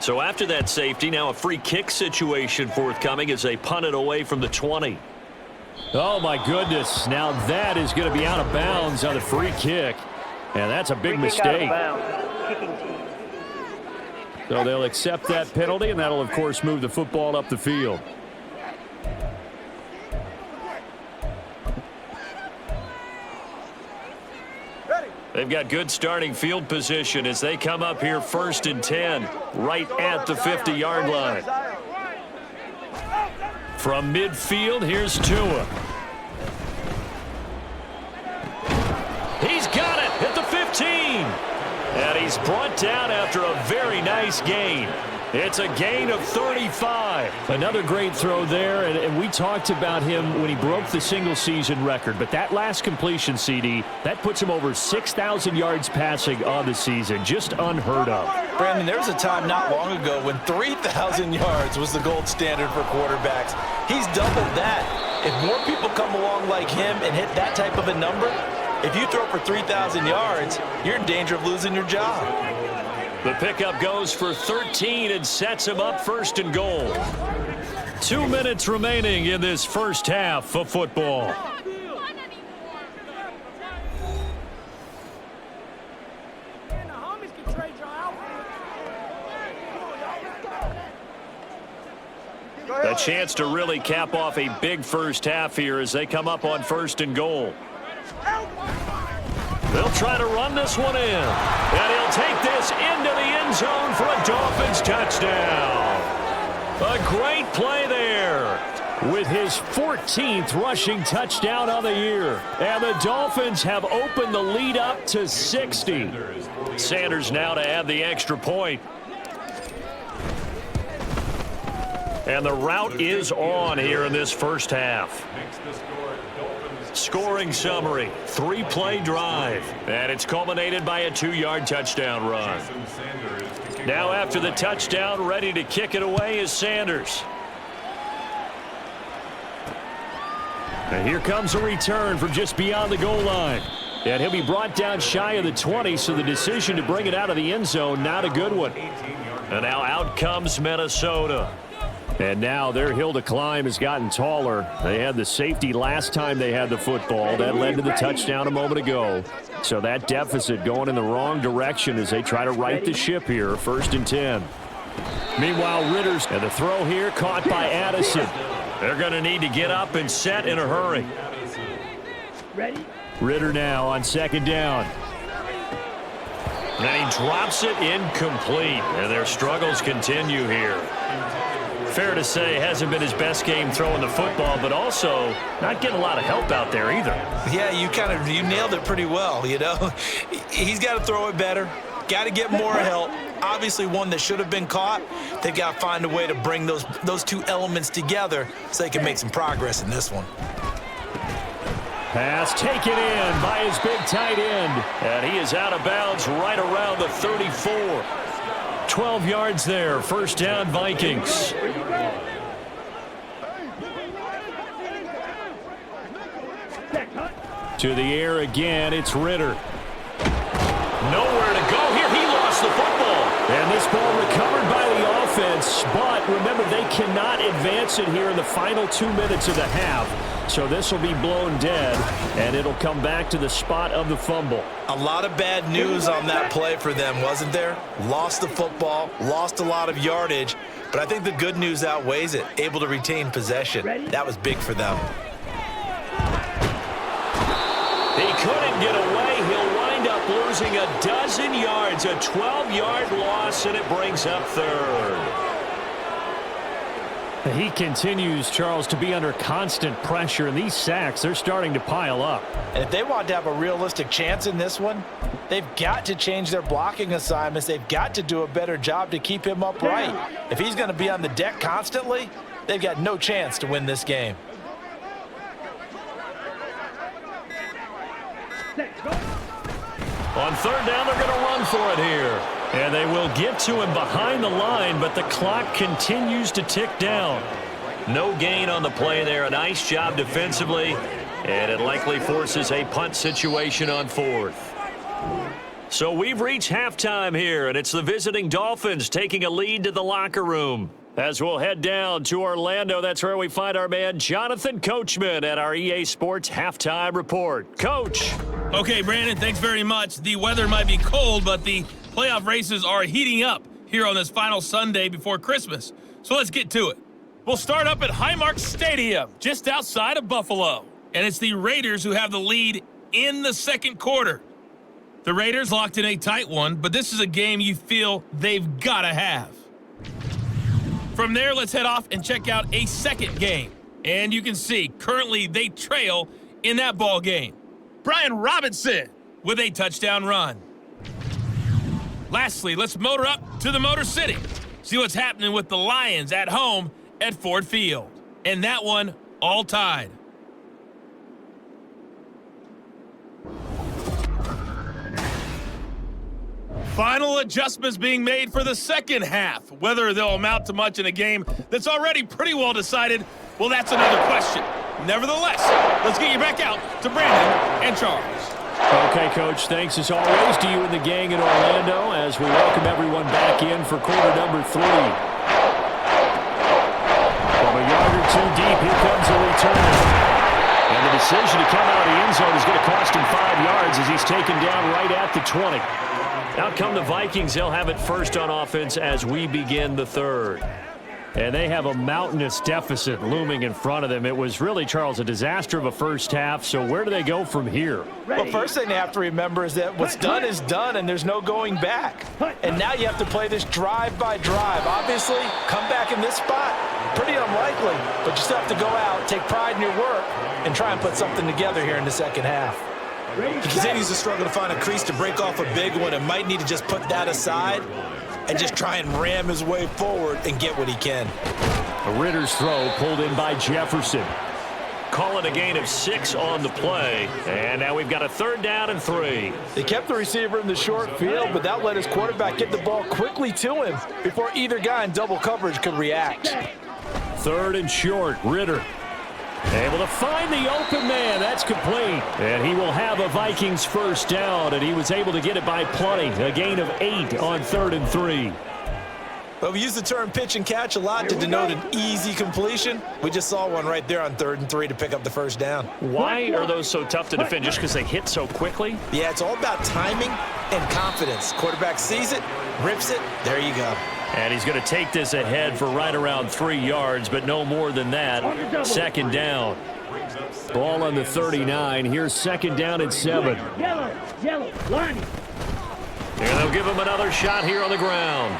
[SPEAKER 2] So after that safety, now a free kick situation forthcoming as they punt it away from the 20. Oh, my goodness. Now that is going to be out of bounds on the free kick. And that's a big mistake.
[SPEAKER 5] Kicking team.
[SPEAKER 2] So they'll accept that penalty, and that'll, of course, move the football up the field. They've got good starting field position as they come up here 1st and 10, right at the 50-yard line. From midfield, here's Tua. He's got it at the 15. And he's brought down after a very nice gain. It's a gain of 35. Another great throw there, and we talked about him when he broke the single-season record. But that last completion, CD, that puts him over 6,000 yards passing on the season. Just unheard of.
[SPEAKER 3] Brandon, there was a time not long ago when 3,000 yards was the gold standard for quarterbacks. He's doubled that. If more people come along like him and hit that type of a number, if you throw for 3,000 yards, you're in danger of losing your job.
[SPEAKER 2] The pickup goes for 13 and sets him up 1st and goal. 2 minutes remaining in this first half of football. A chance to really cap off a big first half here as they come up on 1st and goal. They'll try to run this one in. And he'll take this into the end zone for a Dolphins touchdown. A great play there with his 14th rushing touchdown on the year. And the Dolphins have opened the lead up to 60. Sanders now to add the extra point. And the route is on here in this first half. Scoring summary, 3-play drive, and it's culminated by a 2-yard touchdown run. Now after the touchdown, ready to kick it away is Sanders. And here comes a return from just beyond the goal line. And he'll be brought down shy of the 20, so the decision to bring it out of the end zone, not a good one. And now out comes Minnesota. And now their hill to climb has gotten taller. They had the safety last time they had the football. That led to the touchdown a moment ago. So that deficit going in the wrong direction as they try to right the ship here. 1st and 10. Meanwhile, Ritter's and the throw here caught by Addison. They're going to need to get up and set in a hurry. Ritter now on 2nd down. And he drops it incomplete. And their struggles continue here. Fair to say, hasn't been his best game throwing the football, but also not getting a lot of help out there either.
[SPEAKER 3] Yeah, you nailed it pretty well, you know. He's got to throw it better, got to get more help. Obviously one that should have been caught. They've got to find a way to bring those two elements together so they can make some progress in this one.
[SPEAKER 2] Pass taken in by his big tight end, and he is out of bounds right around the 34. 12 yards there. 1st down, Vikings. To the air again, it's Ritter. Nowhere to go here. He lost the football. And this ball recovered by the offense. But remember, they cannot advance it here in the final 2 minutes of the half. So this will be blown dead, and it'll come back to the spot of the fumble.
[SPEAKER 3] A lot of bad news on that play for them, wasn't there? Lost the football, lost a lot of yardage, but I think the good news outweighs it. Able to retain possession. That was big for them.
[SPEAKER 2] He couldn't get away. He'll wind up losing a dozen yards, a 12-yard loss, and it brings up 3rd. He continues, Charles, to be under constant pressure, and these sacks, they're starting to pile up.
[SPEAKER 3] And if they want to have a realistic chance in this one, they've got to change their blocking assignments. They've got to do a better job to keep him upright. If he's going to be on the deck constantly, they've got no chance to win this game.
[SPEAKER 2] On third down, they're going to run for it here. And they will get to him behind the line, but the clock continues to tick down. No gain on the play there. A nice job defensively, and it likely forces a punt situation on fourth. So we've reached halftime here, and it's the visiting Dolphins taking a lead to the locker room. As we'll head down to Orlando, that's where we find our man Jonathan Coachman at our EA Sports Halftime Report. Coach.
[SPEAKER 7] Okay, Brandon, thanks very much. The weather might be cold, but the playoff races are heating up here on this final Sunday before Christmas. So let's get to it. We'll start up at Highmark Stadium, just outside of Buffalo. And it's the Raiders who have the lead in the second quarter. The Raiders locked in a tight one, but this is a game you feel they've got to have. From there, let's head off and check out a second game. And you can see, currently they trail in that ball game. Brian Robinson with a touchdown run. Lastly, let's motor up to the Motor City. See what's happening with the Lions at home at Ford Field. And that one all tied. Final adjustments being made for the second half. Whether they'll amount to much in a game that's already pretty well decided, well, that's another question. Nevertheless, let's get you back out to Brandon and Charles.
[SPEAKER 2] Okay, Coach, thanks as always to you and the gang in Orlando as we welcome everyone back in for quarter number 3. From a yard or two deep, here comes a return. And the decision to come out of the end zone is going to cost him 5 yards as he's taken down right at the 20. Out come the Vikings. They'll have it first on offense as we begin the third. And they have a mountainous deficit looming in front of them. It was really, Charles, a disaster of a first half. So where do they go from here?
[SPEAKER 3] Well, first thing they have to remember is that what's done is done, and there's no going back. And now you have to play this drive by drive. Obviously, come back in this spot, pretty unlikely. But you still have to go out, take pride in your work, and try and put something together here in the second half.
[SPEAKER 8] He continues to struggle to find a crease to break off a big one and might need to just put that aside and just try and ram his way forward and get what he can.
[SPEAKER 2] A Ritter's throw pulled in by Jefferson. Call it a gain of 6 on the play. And now we've got a third down and 3.
[SPEAKER 3] They kept the receiver in the short field, but that let his quarterback get the ball quickly to him before either guy in double coverage could react.
[SPEAKER 2] Third and short, Ritter. Able to find the open man. That's complete. And he will have a Vikings first down, and he was able to get it by plenty. A gain of 8 on 3rd and 3.
[SPEAKER 8] But we use the term pitch and catch a lot to denote an easy completion. We just saw one right there on 3rd and 3 to pick up the first down.
[SPEAKER 2] Why are those so tough to defend? Just because they hit so quickly?
[SPEAKER 8] Yeah, it's all about timing and confidence. Quarterback sees it, rips it, there you go.
[SPEAKER 2] And he's going to take this ahead for right around 3 yards, but no more than that. Second down. Ball on the 39. Here's second down and 7.
[SPEAKER 4] Yellow, line.
[SPEAKER 2] And they'll give him another shot here on the ground.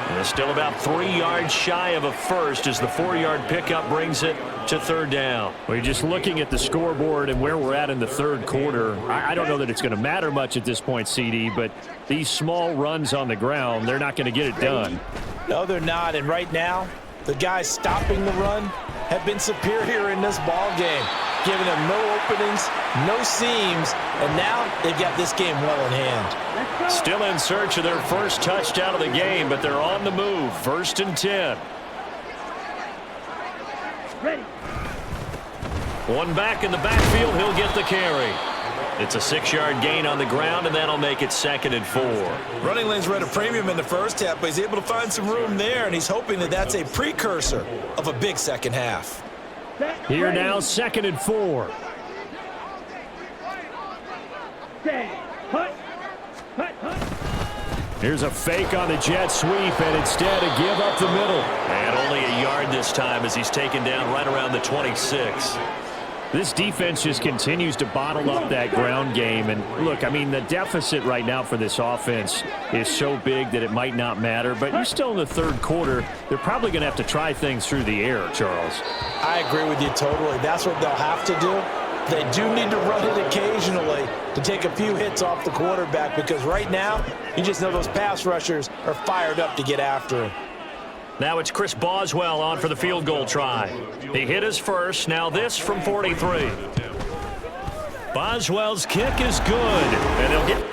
[SPEAKER 2] And it's still about 3 yards shy of a first as the 4-yard pickup brings it to third down. Well, you're just looking at the scoreboard and where we're at in the third quarter. I don't know that it's going to matter much at this point, CD, but these small runs on the ground, they're not going to get it done.
[SPEAKER 3] No, they're not. And right now, the guys stopping the run have been superior in this ball game, giving them no openings, no seams, and now they've got this game well in hand.
[SPEAKER 2] Still in search of their first touchdown of the game, but they're on the move. 1st and 10.
[SPEAKER 4] Ready.
[SPEAKER 2] One back in the backfield, he'll get the carry. It's a 6-yard gain on the ground, and that'll make it 2nd and 4.
[SPEAKER 8] Running lanes were at a premium in the first half, but he's able to find some room there, and he's hoping that that's a precursor of a big second half.
[SPEAKER 2] Here now, 2nd and 4. Here's a fake on the jet sweep, and instead a give up the middle. And only a yard this time as he's taken down right around the 26. This defense just continues to bottle up that ground game. And look, I mean, the deficit right now for this offense is so big that it might not matter. But you're still in the third quarter. They're probably going to have to try things through the air, Charles.
[SPEAKER 3] I agree with you totally. That's what they'll have to do. They do need to run it occasionally to take a few hits off the quarterback, because right now, you just know those pass rushers are fired up to get after him.
[SPEAKER 2] Now it's Chris Boswell on for the field goal try. He hit his first. Now this from 43. Boswell's kick is good. And they'll get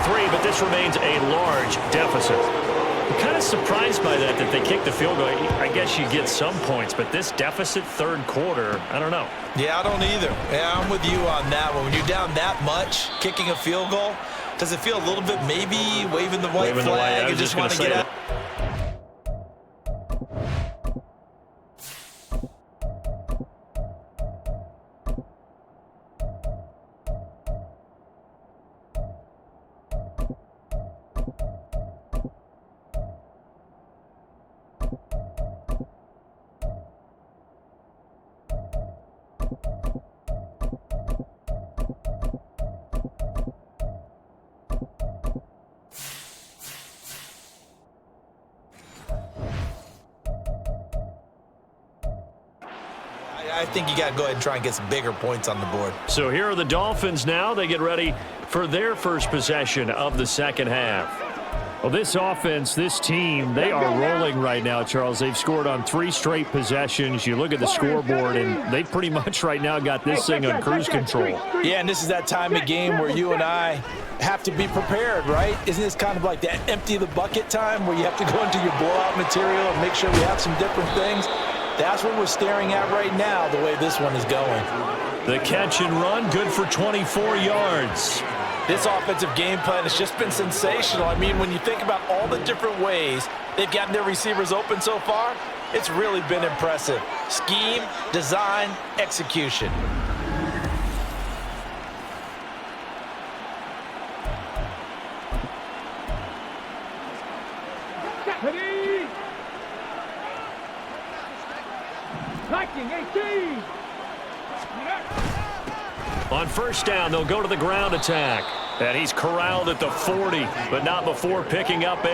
[SPEAKER 2] 3, but this remains a large deficit. I'm kind of surprised by that they kicked the field goal. I guess you get some points, but this deficit third quarter, I don't know.
[SPEAKER 8] Yeah, I don't either. Yeah, I'm with you on that one. When you're down that much, kicking a field goal, does it feel a little bit maybe waving the white flag and just want to get out? I think you got to go ahead and try and get some bigger points on the board.
[SPEAKER 2] So here are the Dolphins now. They get ready for their first possession of the second half. Well, this offense, this team, they are rolling right now, Charles. They've scored on 3 straight possessions. You look at the scoreboard, and they pretty much right now got this thing on cruise control.
[SPEAKER 8] Yeah, and this is that time of game where you and I have to be prepared, right? Isn't this kind of like that empty the bucket time where you have to go into your blowout material and make sure we have some different things? That's what we're staring at right now, the way this one is going.
[SPEAKER 2] The catch and run, good for 24 yards.
[SPEAKER 8] This offensive game plan has just been sensational. I mean, when you think about all the different ways they've gotten their receivers open so far, it's really been impressive. Scheme, design, execution.
[SPEAKER 2] On first down, they'll go to the ground attack. And he's corralled at the 40, but not before picking up 8.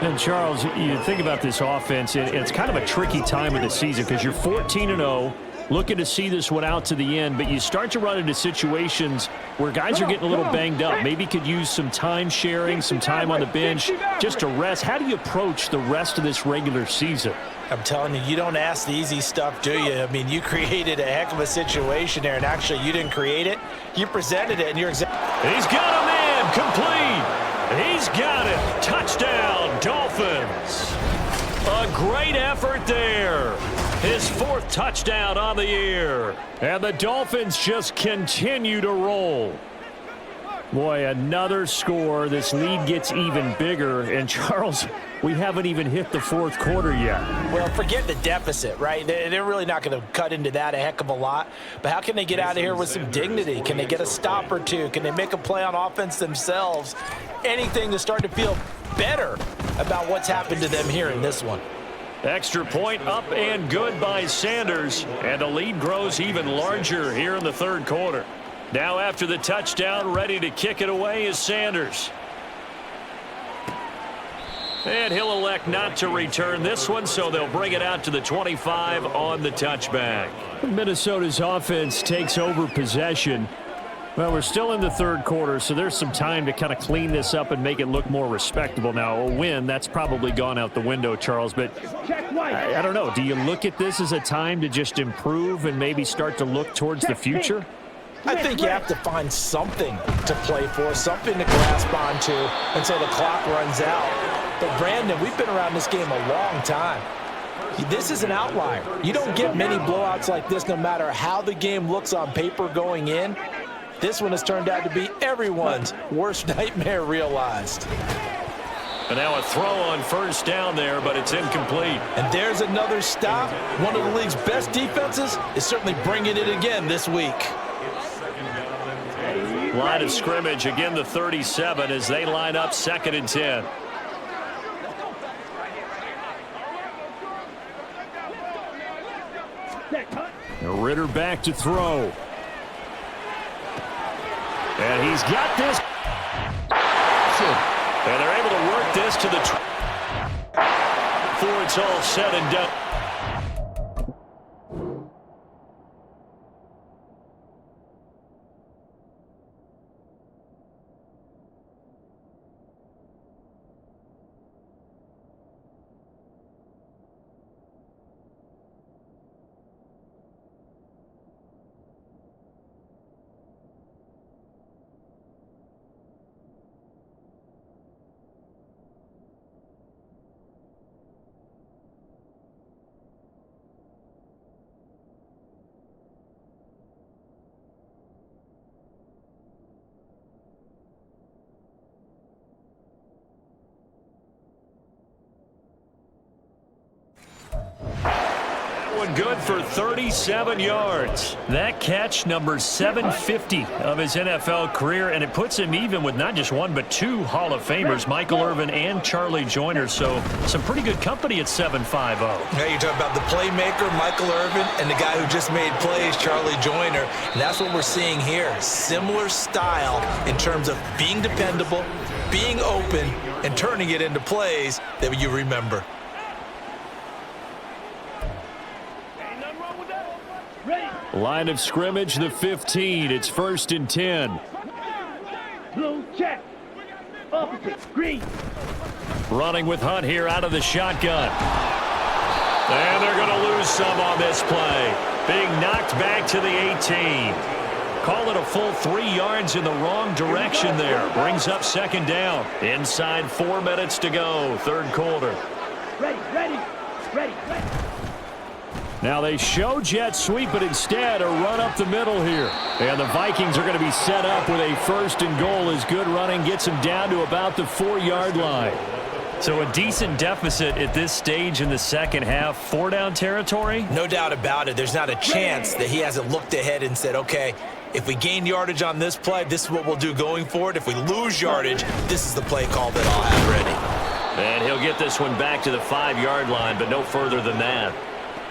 [SPEAKER 2] And, Charles, you think about this offense, and it's kind of a tricky time of the season because you're 14-0, looking to see this one out to the end, but you start to run into situations where guys are getting a little banged up. Maybe could use some time sharing, some time on the bench just to rest. How do you approach the rest of this regular season?
[SPEAKER 8] I'm telling you, you don't ask the easy stuff, do you? I mean, you created a heck of a situation there, and actually you didn't create it. You presented it, and you're exactly.
[SPEAKER 2] He's got a man, complete. He's got it. Touchdown, Dolphins. A great effort there. His 4th touchdown on the year. And the Dolphins just continue to roll. Boy, another score. This lead gets even bigger. And, Charles, we haven't even hit the 4th quarter yet.
[SPEAKER 8] Well, forget the deficit, right? They're really not going to cut into that a heck of a lot. But how can they get out of here with some dignity? Can they get a stop or two? Can they make a play on offense themselves? Anything to start to feel better about what's happened to them here in this one.
[SPEAKER 2] Extra point up and good by Sanders. And the lead grows even larger here in the 3rd quarter. Now after the touchdown, ready to kick it away is Sanders. And he'll elect not to return this one, so they'll bring it out to the 25 on the touchback. Minnesota's offense takes over possession. Well, we're still in the 3rd quarter, so there's some time to kind of clean this up and make it look more respectable. Now, a win, that's probably gone out the window, Charles, but I don't know. Do you look at this as a time to just improve and maybe start to look towards the future?
[SPEAKER 8] I think you have to find something to play for, something to grasp onto until the clock runs out. But, Brandon, we've been around this game a long time. This is an outlier. You don't get many blowouts like this no matter how the game looks on paper going in. This one has turned out to be everyone's worst nightmare realized.
[SPEAKER 2] And now a throw on first down there, but it's incomplete.
[SPEAKER 8] And there's another stop. One of the league's best defenses is certainly bringing it again this week.
[SPEAKER 2] Line of scrimmage, again the 37 as they line up 2nd and 10. Ritter back to throw. And he's got this. And they're able to work this to the before it's all said and done. that one good for 37 yards. That catch, number 750 of his NFL career, and it puts him even with not just one but two Hall of Famers, Michael Irvin and Charlie Joyner. So some pretty good company at 750.
[SPEAKER 8] Yeah, you're talking about the playmaker, Michael Irvin, and the guy who just made plays, Charlie Joyner. And that's what we're seeing here. Similar style in terms of being dependable, being open, and turning it into plays that you remember.
[SPEAKER 2] Line of scrimmage, the 15. It's 1st and 10.
[SPEAKER 4] Blue check. Opposite. Green.
[SPEAKER 2] Running with Hunt here out of the shotgun. And they're going to lose some on this play. Being knocked back to the 18. Call it a full 3 yards in the wrong direction there. Brings up 2nd down. Inside 4 minutes to go, 3rd quarter.
[SPEAKER 4] Ready, ready, ready, ready.
[SPEAKER 2] Now they show jet sweep, but instead a run up the middle here. And the Vikings are going to be set up with a 1st and goal as good running gets them down to about the 4-yard line. So a decent deficit at this stage in the second half. 4-down territory?
[SPEAKER 8] No doubt about it. There's not a chance that he hasn't looked ahead and said, okay, if we gain yardage on this play, this is what we'll do going forward. If we lose yardage, this is the play call that I'll have ready.
[SPEAKER 2] And he'll get this one back to the 5-yard line, but no further than that.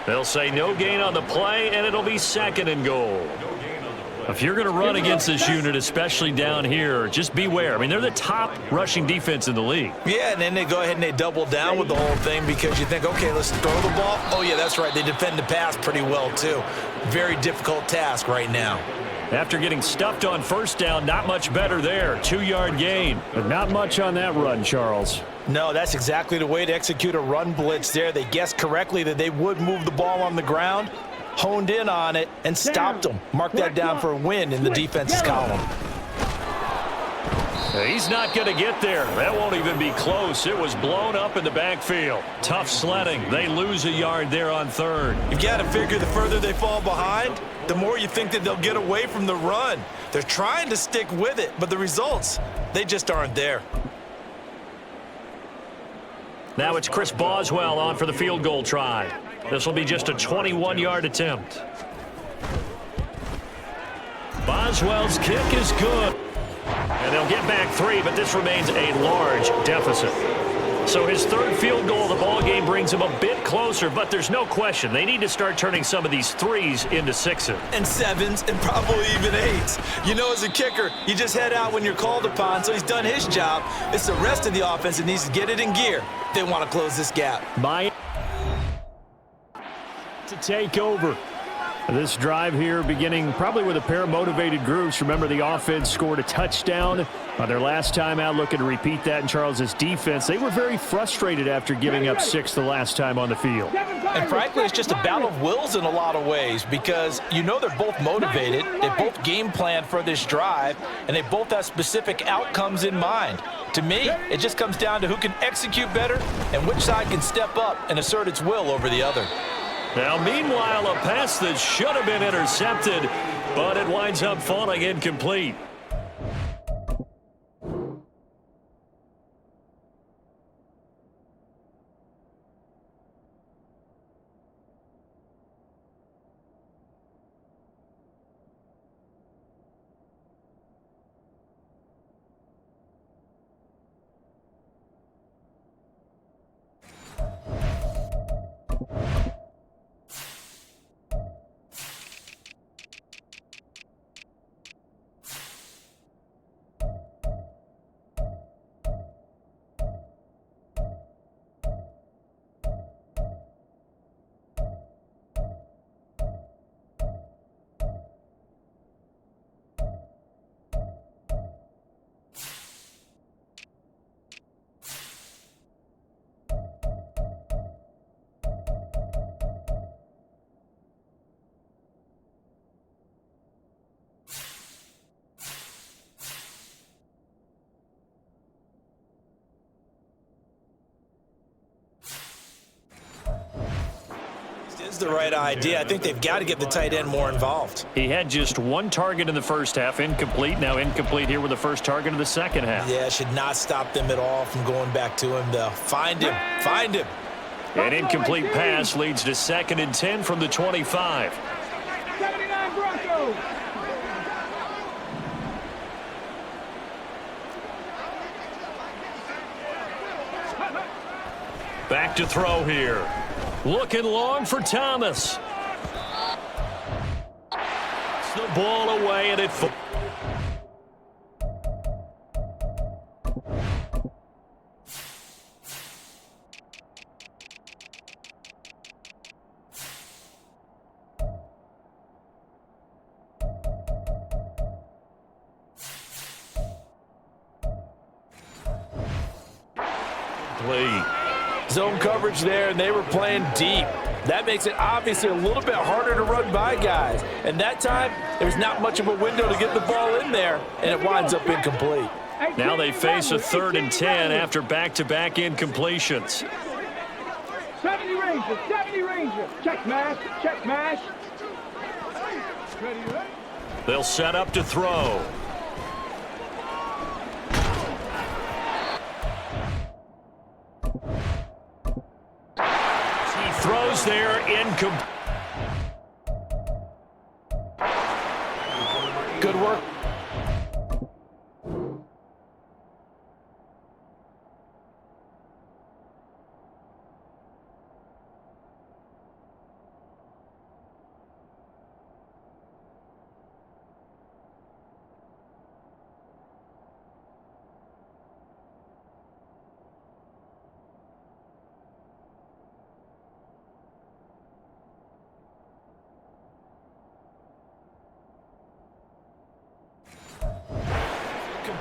[SPEAKER 2] They'll say no gain on the play, and it'll be 2nd and goal. If you're going to run against this unit, especially down here, just beware. I mean, they're the top rushing defense in the league.
[SPEAKER 8] Yeah, and then they go ahead and they double down with the whole thing because you think, okay, let's throw the ball. Oh, yeah, that's right. They defend the pass pretty well, too. Very difficult task right now.
[SPEAKER 2] After getting stuffed on 1st down, not much better there. 2-yard gain. But not much on that run, Charles.
[SPEAKER 8] No, that's exactly the way to execute a run blitz there. They guessed correctly that they would move the ball on the ground, honed in on it, and stopped them. Mark that down for a win in the defense's column.
[SPEAKER 2] He's not going to get there. That won't even be close. It was blown up in the backfield. Tough sledding. They lose a yard there on 3rd.
[SPEAKER 8] You've got to figure the further they fall behind, the more you think that they'll get away from the run. They're trying to stick with it, but the results, they just aren't there.
[SPEAKER 2] Now it's Chris Boswell on for the field goal try. This will be just a 21-yard attempt. Boswell's kick is good. And they'll get back 3, but this remains a large deficit. So his 3rd field goal of the ball game brings him a bit closer, but there's no question they need to start turning some of these 3s into 6s.
[SPEAKER 8] And 7s and probably even 8s. You know, as a kicker, you just head out when you're called upon, so he's done his job. It's the rest of the offense that needs to get it in gear if they want to close this gap.
[SPEAKER 2] To take over. This drive here beginning probably with a pair of motivated groups. Remember, the offense scored a touchdown on their last time out. Looking to repeat that in Charles's defense. They were very frustrated after giving up 6 the last time on the field.
[SPEAKER 8] And frankly, it's just a battle of wills in a lot of ways because you know they're both motivated. They both game plan for this drive, and they both have specific outcomes in mind. To me, it just comes down to who can execute better and which side can step up and assert its will over the other.
[SPEAKER 2] Now, meanwhile, a pass that should have been intercepted, but it winds up falling incomplete.
[SPEAKER 8] Is the right idea. I think they've got to get the tight end more involved.
[SPEAKER 2] He had just 1 target in the first half, incomplete. Now incomplete here with the first target of the second half.
[SPEAKER 8] Yeah, should not stop them at all from going back to him, though. Find him. Find him.
[SPEAKER 2] An incomplete pass leads to 2nd and 10 from the 25.
[SPEAKER 4] 79 Broncos.
[SPEAKER 2] Back to throw here. Looking long for Thomas. It's the ball away, and it...
[SPEAKER 3] Zone coverage there, and they were playing deep. That makes it obviously a little bit harder to run by guys. And that time, there's not much of a window to get the ball in there, and it winds up incomplete.
[SPEAKER 2] Now they face a 3rd and 10 after back-to-back incompletions.
[SPEAKER 4] 70 Ranger, 70 Ranger. Check mash, check mash. Ready.
[SPEAKER 2] They'll set up to throw. Throws there, incomplete.
[SPEAKER 3] Good work.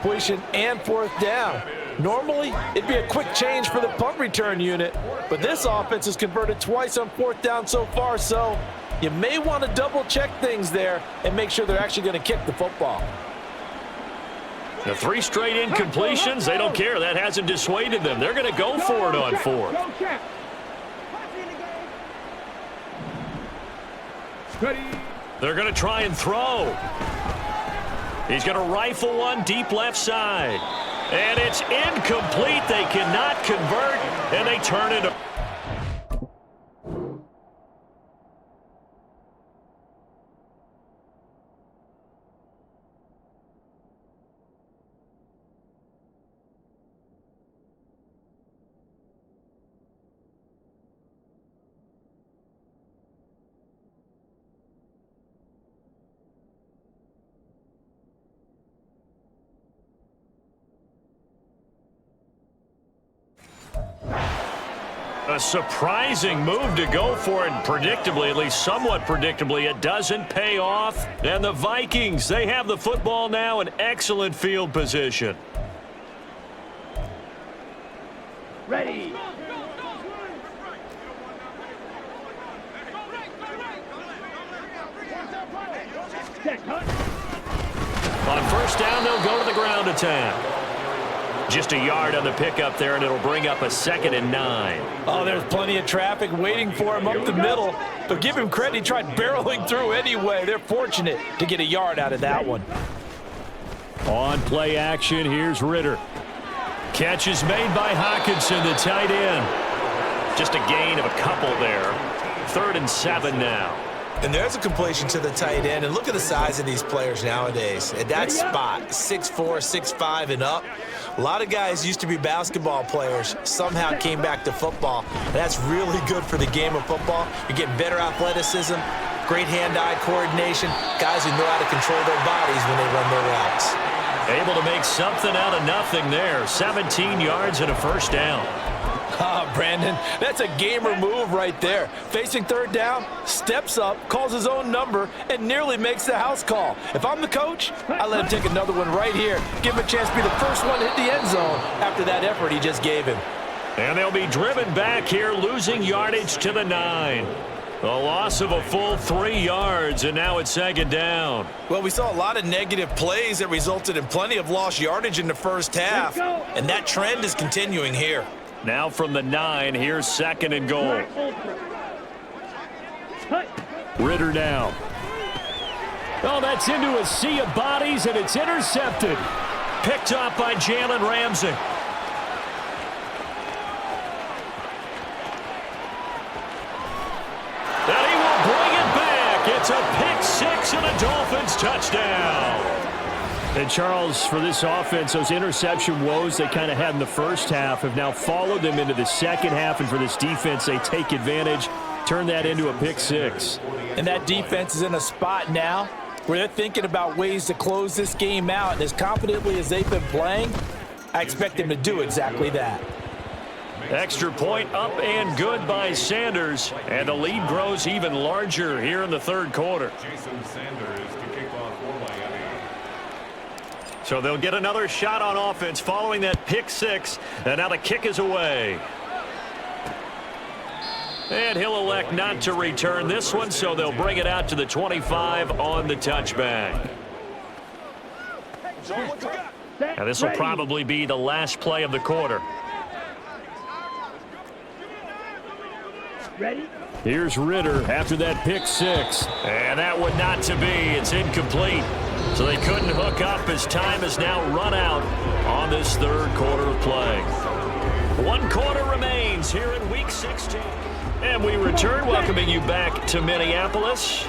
[SPEAKER 3] Completion and 4th down. Normally, it'd be a quick change for the punt return unit, but this offense has converted twice on 4th down so far, so you may want to double-check things there and make sure they're actually going to kick the football.
[SPEAKER 2] The 3 straight incompletions, they don't care. That hasn't dissuaded them. They're going to go for it on 4th. They're going to try and throw. He's going to rifle one deep left side. And it's incomplete. They cannot convert, and they turn it. A surprising move to go for it, predictably, at least somewhat predictably. It doesn't pay off. And the Vikings, they have the football now in excellent field position.
[SPEAKER 4] Ready.
[SPEAKER 2] On 1st down, they'll go to the ground attack. Just a yard on the pickup there, and it'll bring up a 2nd and 9.
[SPEAKER 3] Oh, there's plenty of traffic waiting for him up the middle. But give him credit, he tried barreling through anyway. They're fortunate to get a yard out of that one.
[SPEAKER 2] On play action, here's Ritter. Catch is made by Hockenson, the tight end. Just a gain of a couple there. 3rd and 7 now.
[SPEAKER 8] And there's a completion to the tight end. And look at the size of these players nowadays. At that spot, 6'4", 6'5", and up. A lot of guys used to be basketball players, somehow came back to football. And that's really good for the game of football. You're getting better athleticism, great hand-eye coordination, guys who know how to control their bodies when they run their routes.
[SPEAKER 2] Able to make something out of nothing there. 17 yards and a 1st down.
[SPEAKER 3] Ah, Brandon, that's a gamer move right there. Facing 3rd down, steps up, calls his own number, and nearly makes the house call. If I'm the coach, I let him take another one right here. Give him a chance to be the first one to hit the end zone after that effort he just gave him.
[SPEAKER 2] And they'll be driven back here, losing yardage to the 9. A loss of a full 3 yards, and now it's 2nd down.
[SPEAKER 8] Well, we saw a lot of negative plays that resulted in plenty of lost yardage in the 1st half, and that trend is continuing here.
[SPEAKER 2] Now from the 9, here's 2nd and goal. Ritter now. Oh, that's into a sea of bodies, and it's intercepted. Picked up by Jalen Ramsey. 6 and a Dolphins touchdown. And Charles, for this offense, those interception woes they kind of had in the first half have now followed them into the second half. And for this defense, they take advantage, turn that into a pick 6.
[SPEAKER 8] And that defense is in a spot now where they're thinking about ways to close this game out. And as confidently as they've been playing, I expect them to do exactly that.
[SPEAKER 2] Extra point up and good by Sanders. And the lead grows even larger here in the third quarter.
[SPEAKER 6] Jason Sanders to kick off for Miami.
[SPEAKER 2] So they'll get another shot on offense following that pick 6. And now the kick is away. And he'll elect not to return this one, so they'll bring it out to the 25 on the touchback. Now this will probably be the last play of the quarter.
[SPEAKER 4] Ready?
[SPEAKER 2] Here's Ritter after that pick 6. And that one not to be. It's incomplete. So they couldn't hook up as time has now run out on this third quarter of play. 1 quarter remains here in Week 16. And we return, welcoming you back to Minneapolis.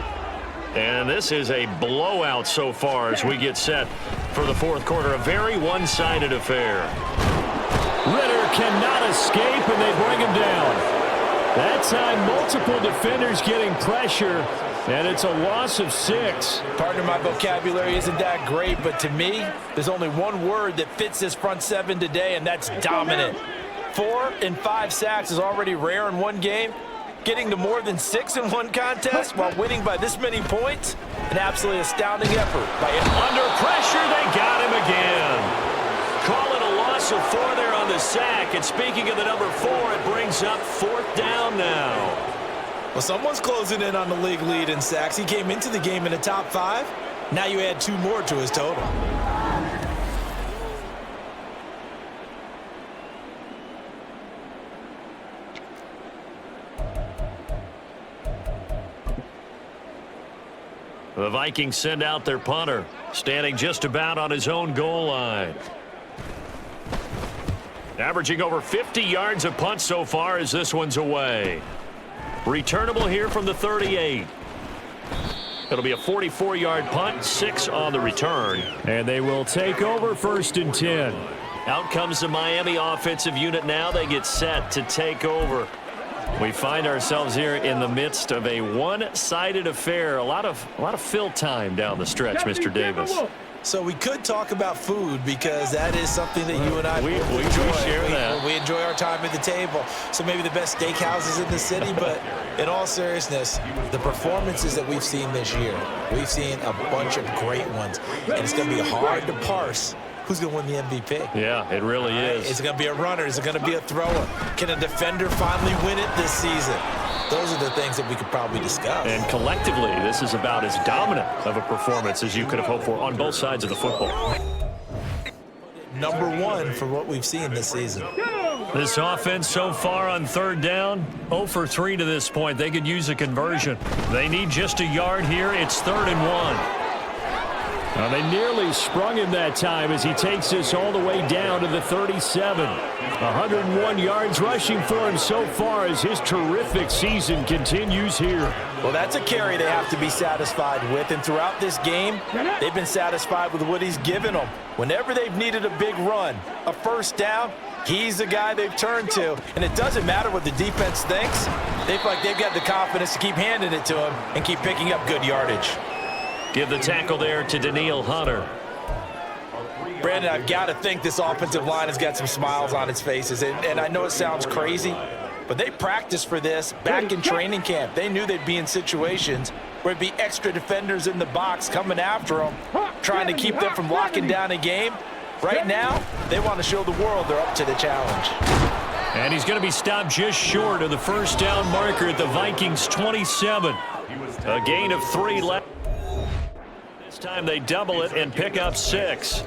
[SPEAKER 2] And this is a blowout so far as we get set for the fourth quarter. A very one-sided affair. Ritter cannot escape, and they bring him down. That time, multiple defenders getting pressure, and it's a loss of 6.
[SPEAKER 8] Partner, my vocabulary isn't that great, but to me, there's only one word that fits this front 7 today, and that's dominant. 4 and 5 sacks is already rare in one game. Getting to more than 6 in one contest while winning by this many points, an absolutely astounding effort by him.
[SPEAKER 2] Under pressure, they got him again. Call it a loss of 4 there on the sack. And speaking of the number 4, it brings up 4th down now.
[SPEAKER 8] Well, someone's closing in on the league lead in sacks. He came into the game in the top 5. Now you add 2 more to his total.
[SPEAKER 2] The Vikings send out their punter, standing just about on his own goal line. Averaging over 50 yards of punt so far as this one's away. Returnable here from the 38. It'll be a 44-yard punt, 6 on the return. And they will take over 1st and 10. Out comes the Miami offensive unit now. They get set to take over. We find ourselves here in the midst of a one-sided affair. A lot of fill time down the stretch, Mr. Davis.
[SPEAKER 8] So we could talk about food because that is something that you and I
[SPEAKER 2] we
[SPEAKER 8] enjoy.
[SPEAKER 2] share that.
[SPEAKER 8] We enjoy our time at the table. So maybe the best steakhouses in the city, but in all seriousness, the performances that we've seen this year, we've seen a bunch of great ones, and it's going to be hard to parse who's going to win the MVP.
[SPEAKER 2] Yeah, it really is.
[SPEAKER 8] Is it going to be a runner? Is it going to be a thrower? Can a defender finally win it this season? Those are the things that we could probably discuss.
[SPEAKER 2] And collectively, this is about as dominant of a performance as you could have hoped for on both sides of the football.
[SPEAKER 8] Number 1 for what we've seen this season.
[SPEAKER 2] This offense so far on 3rd down, 0 for 3 to this point. They could use a conversion. They need just a yard here. It's 3rd and 1. Now they nearly sprung him that time as he takes this all the way down to the 37. 101 yards rushing for him so far as his terrific season continues here.
[SPEAKER 8] Well, that's a carry they have to be satisfied with, and throughout this game, they've been satisfied with what he's given them. Whenever they've needed a big run, a 1st down, he's the guy they've turned to, and it doesn't matter what the defense thinks. They feel like they've got the confidence to keep handing it to him and keep picking up good yardage.
[SPEAKER 2] Give the tackle there to Daniil Hunter.
[SPEAKER 8] Brandon, I've got to think this offensive line has got some smiles on its faces, and I know it sounds crazy, but they practiced for this back in training camp. They knew they'd be in situations where it'd be extra defenders in the box coming after them, trying to keep them from locking down a game. Right now, they want to show the world they're up to the challenge.
[SPEAKER 2] And he's going to be stopped just short of the 1st down marker at the Vikings 27. A gain of 3 left. This time they double it and pick up 6.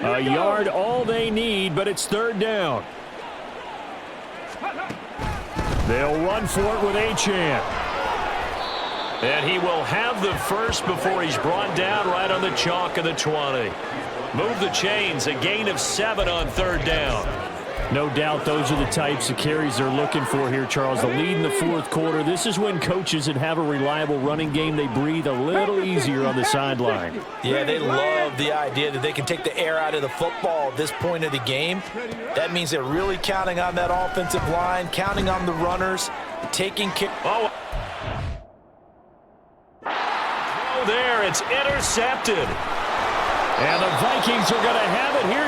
[SPEAKER 2] A yard all they need, but it's 3rd down. They'll run for it with Achane. And he will have the first before he's brought down right on the chalk of the 20. Move the chains, a gain of 7 on 3rd down. No doubt those are the types of carries they're looking for here, Charles. The lead in the fourth quarter. This is when coaches that have a reliable running game, they breathe a little easier on the sideline.
[SPEAKER 8] Yeah, they love the idea that they can take the air out of the football at this point of the game. That means they're really counting on that offensive line, counting on the runners, taking care.
[SPEAKER 2] Oh, there, it's intercepted. And the Vikings are going to have it here.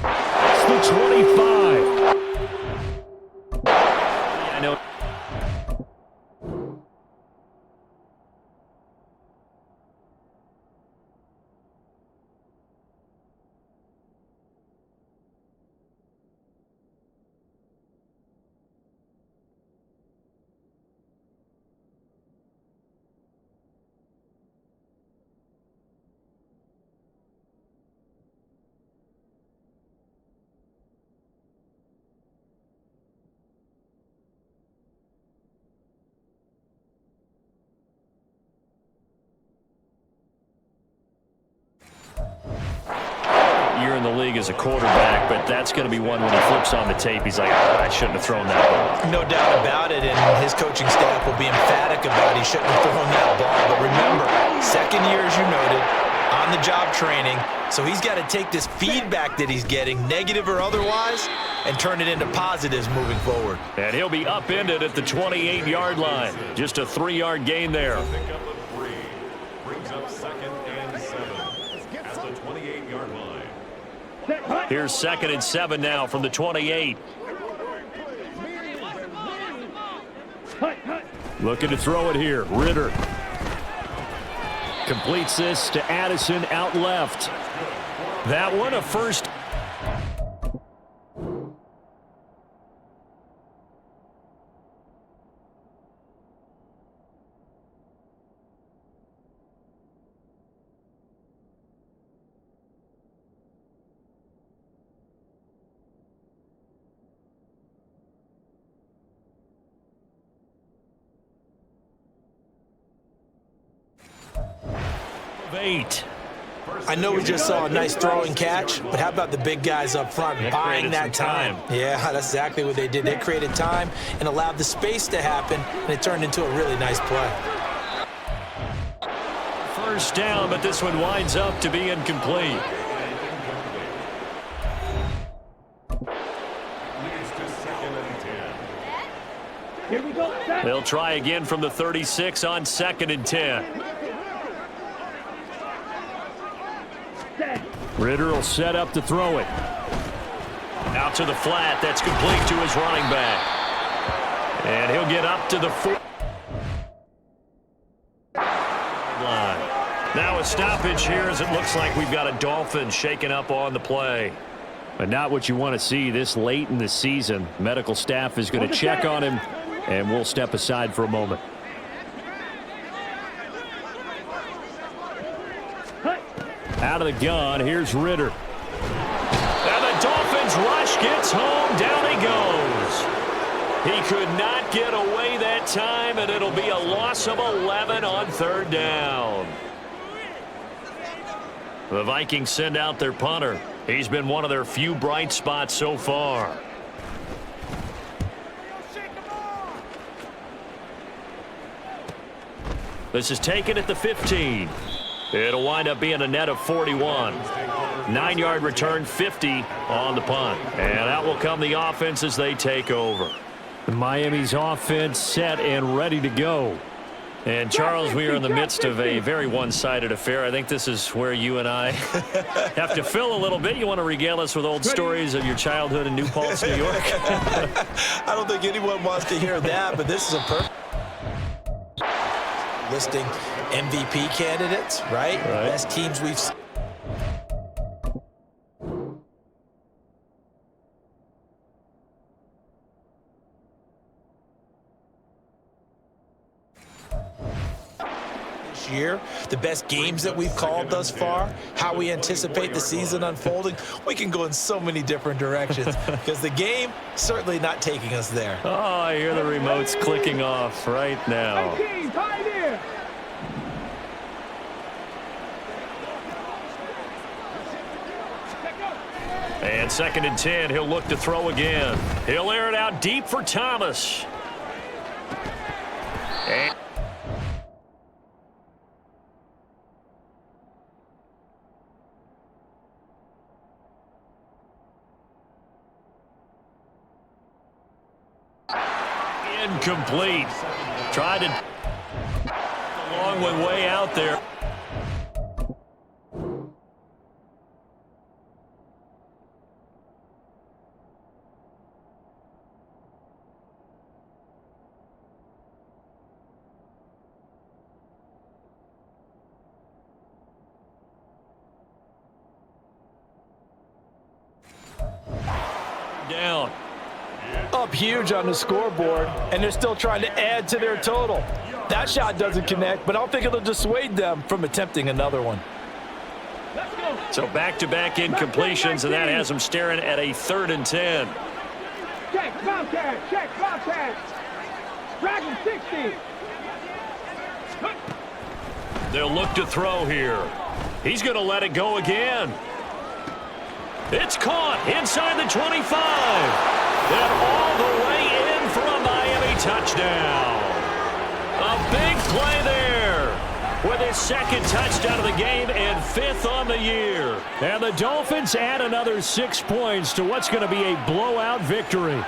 [SPEAKER 2] It's the 25. I know. Year in the league as a quarterback, but that's going to be one when he flips on the tape. He's like, I shouldn't have thrown that ball.
[SPEAKER 8] No doubt about it, and his coaching staff will be emphatic about he shouldn't have thrown that ball. But remember, second year, as you noted, on-the-job training, so he's got to take this feedback that he's getting, negative or otherwise, and turn it into positives moving forward.
[SPEAKER 2] And he'll be upended at the 28-yard line. Just a 3-yard gain there.
[SPEAKER 6] Pickup of 3 brings up 2nd and 7 at the 28-yard line.
[SPEAKER 2] Here's 2nd and 7 now from the 28. Looking to throw it here. Ritter completes this to Addison out left. That one a first. Of 8.
[SPEAKER 8] I know we just saw a nice throwing catch, but how about the big guys up front buying that time? Yeah, that's exactly what they did. They created time and allowed the space to happen, and it turned into a really nice play.
[SPEAKER 2] First down, but this one winds up to be incomplete.
[SPEAKER 6] Leads to 2nd and 10.
[SPEAKER 4] Here we go.
[SPEAKER 2] They'll try again from the 36 on 2nd and 10. Ritter will set up to throw it. Out to the flat. That's complete to his running back. And he'll get up to the 4 line. Now a stoppage here as it looks like we've got a Dolphins shaking up on the play. But not what you want to see this late in the season. Medical staff is going to check on him, and we'll step aside for a moment. Out of the gun, here's Ritter. And the Dolphins rush gets home, down he goes. He could not get away that time, and it'll be a loss of 11 on 3rd down. The Vikings send out their punter. He's been one of their few bright spots so far. This is taken at the 15. It'll wind up being a net of 41. 9-yard return, 50 on the punt. And out will come the offense as they take over. Miami's offense set and ready to go. And, Charles, we are in the midst of a very one-sided affair. I think this is where you and I have to fill a little bit. You want to regale us with old stories of your childhood in New Paltz, New York?
[SPEAKER 8] I don't think anyone wants to hear that, but this is a perfect listing MVP candidates, right? Best teams we've seen. Year, the best games that we've called thus far, how we anticipate the season unfolding. We can go in so many different directions because the game certainly not taking us there.
[SPEAKER 2] Oh, I hear the remotes clicking off right now. And 2nd and 10, he'll look to throw again. He'll air it out deep for Thomas. And incomplete. Tried to a long one way out there. Down.
[SPEAKER 8] Up huge on the scoreboard, and they're still trying to add to their total. That shot doesn't connect, but I don't think it'll dissuade them from attempting another one.
[SPEAKER 2] So back-to-back incompletions, and that has them staring at a 3rd and 10.
[SPEAKER 4] Check, Bobcat, check, Bobcat. Dragon 60.
[SPEAKER 2] They'll look to throw here. He's going to let it go again. It's caught inside the 25. And all the way in for a Miami touchdown. A big play there with his 2nd touchdown of the game and 5th on the year. And the Dolphins add another 6 points to what's going to be a blowout victory.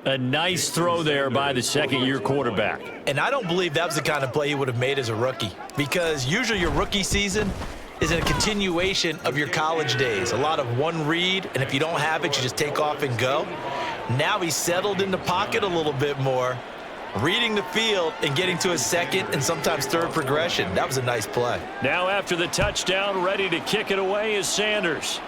[SPEAKER 2] A nice throw there by the 2nd-year quarterback.
[SPEAKER 8] And I don't believe that was the kind of play he would have made as a rookie, because usually your rookie season is a continuation of your college days. A lot of one read, and if you don't have it, you just take off and go. Now he's settled in the pocket a little bit more, reading the field and getting to his 2nd and sometimes 3rd progression. That was a nice play.
[SPEAKER 2] Now after the touchdown, ready to kick it away is Sanders.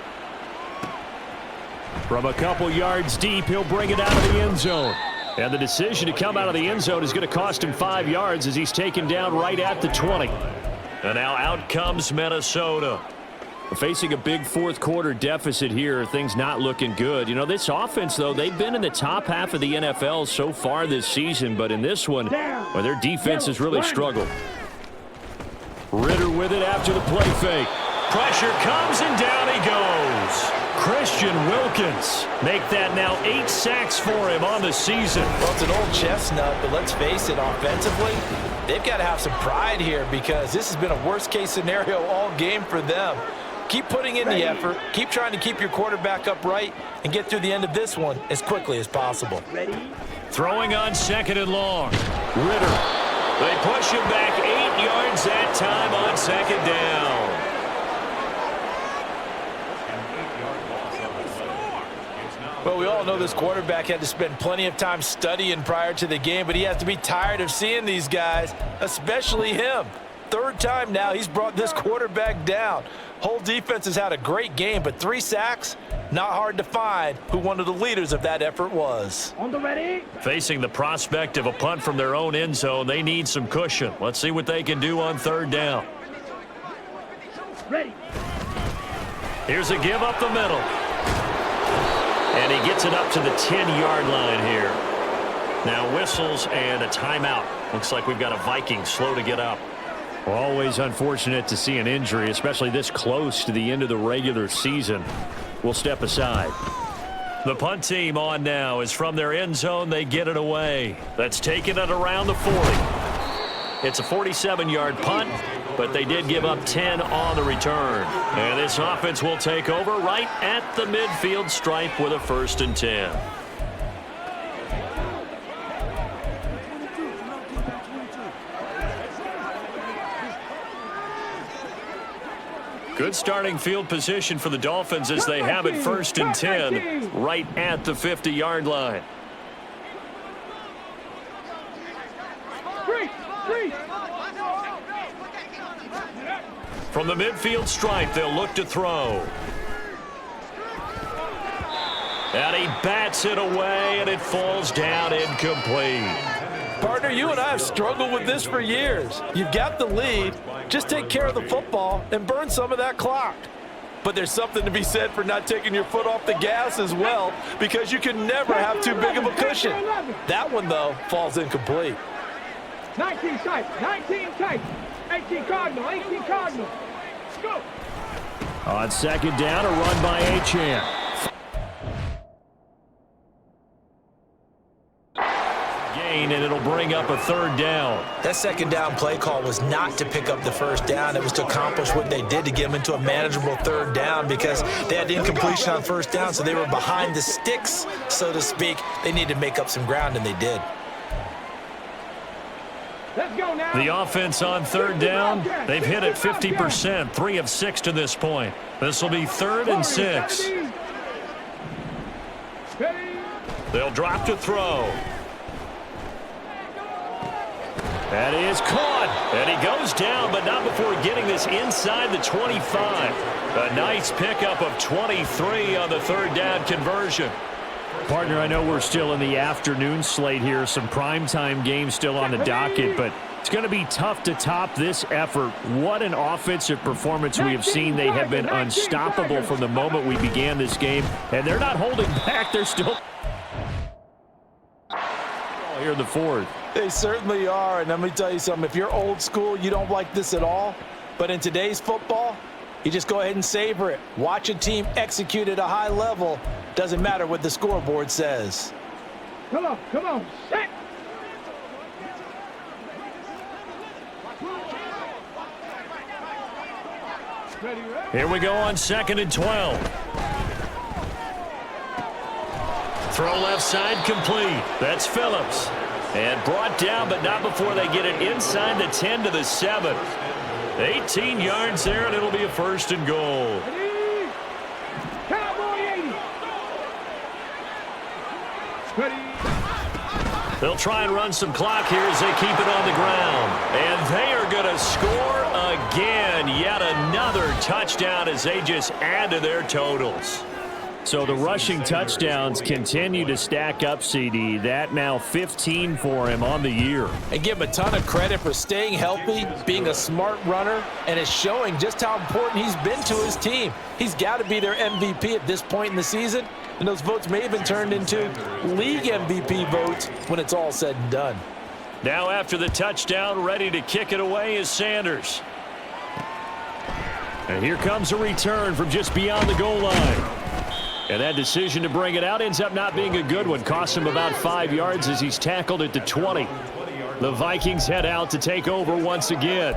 [SPEAKER 2] From a couple yards deep, he'll bring it out of the end zone. And the decision to come out of the end zone is going to cost him 5 yards as he's taken down right at the 20. And now out comes Minnesota. Facing a big 4th quarter deficit here, things not looking good. You know, this offense, though, they've been in the top half of the NFL so far this season, but in this one, well, their defense has really struggled. Ritter with it after the play fake. Pressure comes and down he goes. Christian Wilkins make that now 8 sacks for him on the season.
[SPEAKER 8] Well, it's an old chestnut, but let's face it, offensively, they've got to have some pride here because this has been a worst-case scenario all game for them. Keep putting in the effort. Keep trying to keep your quarterback upright and get through the end of this one as quickly as possible.
[SPEAKER 2] Throwing on 2nd and long. Ritter. They push him back 8 yards that time on 2nd down.
[SPEAKER 8] Well, we all know this quarterback had to spend plenty of time studying prior to the game, but he has to be tired of seeing these guys, especially him. Third time now he's brought this quarterback down. Whole defense has had a great game, but 3 sacks, not hard to find who one of the leaders of that effort was.
[SPEAKER 4] On the ready.
[SPEAKER 2] Facing the prospect of a punt from their own end zone, they need some cushion. Let's see what they can do on third down.
[SPEAKER 4] Ready.
[SPEAKER 2] Here's a give up the middle. And he gets it up to the 10-yard line here. Now whistles and a timeout. Looks like we've got a Vikings slow to get up. Always unfortunate to see an injury, especially this close to the end of the regular season. We'll step aside. The punt team on now is from their end zone. They get it away. That's taken it around the 40. It's a 47-yard punt, but they did give up 10 on the return. And this offense will take over right at the midfield stripe with a 1st and 10. Good starting field position for the Dolphins as they have it 1st and 10 right at the 50-yard line. From the midfield stripe, they'll look to throw. And he bats it away, and it falls down incomplete.
[SPEAKER 8] Partner, you and I have struggled with this for years. You've got the lead. Just take care of the football and burn some of that clock. But there's something to be said for not taking your foot off the gas as well, because you can never have too big of a cushion. That one, though, falls incomplete.
[SPEAKER 4] 19 tight, 19 tight. 18 Cardinal, 18 Cardinal. Go.
[SPEAKER 2] On second down, a run by Achane. And it'll bring up a 3rd down.
[SPEAKER 8] That second down play call was not to pick up the 1st down. It was to accomplish what they did to get them into a manageable 3rd down because they had incompletion on 1st down, so they were behind the sticks, so to speak. They needed to make up some ground, and they did.
[SPEAKER 4] Let's go now.
[SPEAKER 2] The offense on 3rd down, they've hit it 50%, 3 of 6 to this point. This will be 3rd and 6. They'll drop to throw. That is caught, and he goes down, but not before getting this inside the 25. A nice pickup of 23 on the 3rd down conversion. Partner, I know we're still in the afternoon slate here, some primetime games still on the docket, but it's going to be tough to top this effort. What an offensive performance we have seen. They have been unstoppable from the moment we began this game, and they're not holding back. They're still here in the 4th.
[SPEAKER 8] They certainly are, and let me tell you something. If you're old school, you don't like this at all. But in today's football, you just go ahead and savor it. Watch a team execute at a high level. Doesn't matter what the scoreboard says.
[SPEAKER 4] Come on, set.
[SPEAKER 2] Here we go on 2nd and 12. Throw left side complete. That's Phillips. And brought down, but not before they get it inside the 10 to the 7. 18 yards there, and it'll be a 1st and goal. They'll try and run some clock here as they keep it on the ground. And they are going to score again. Yet another touchdown as they just add to their totals. So the rushing touchdowns continue to stack up, CD. That now 15 for him on the year.
[SPEAKER 8] And give him a ton of credit for staying healthy, being a smart runner, and it's showing just how important he's been to his team. He's got to be their MVP at this point in the season, and those votes may have been turned into league MVP votes when it's all said and done.
[SPEAKER 2] Now after the touchdown, ready to kick it away is Sanders. And here comes a return from just beyond the goal line. And that decision to bring it out ends up not being a good one. Costs him about 5 yards as he's tackled at the 20. The Vikings head out to take over once again.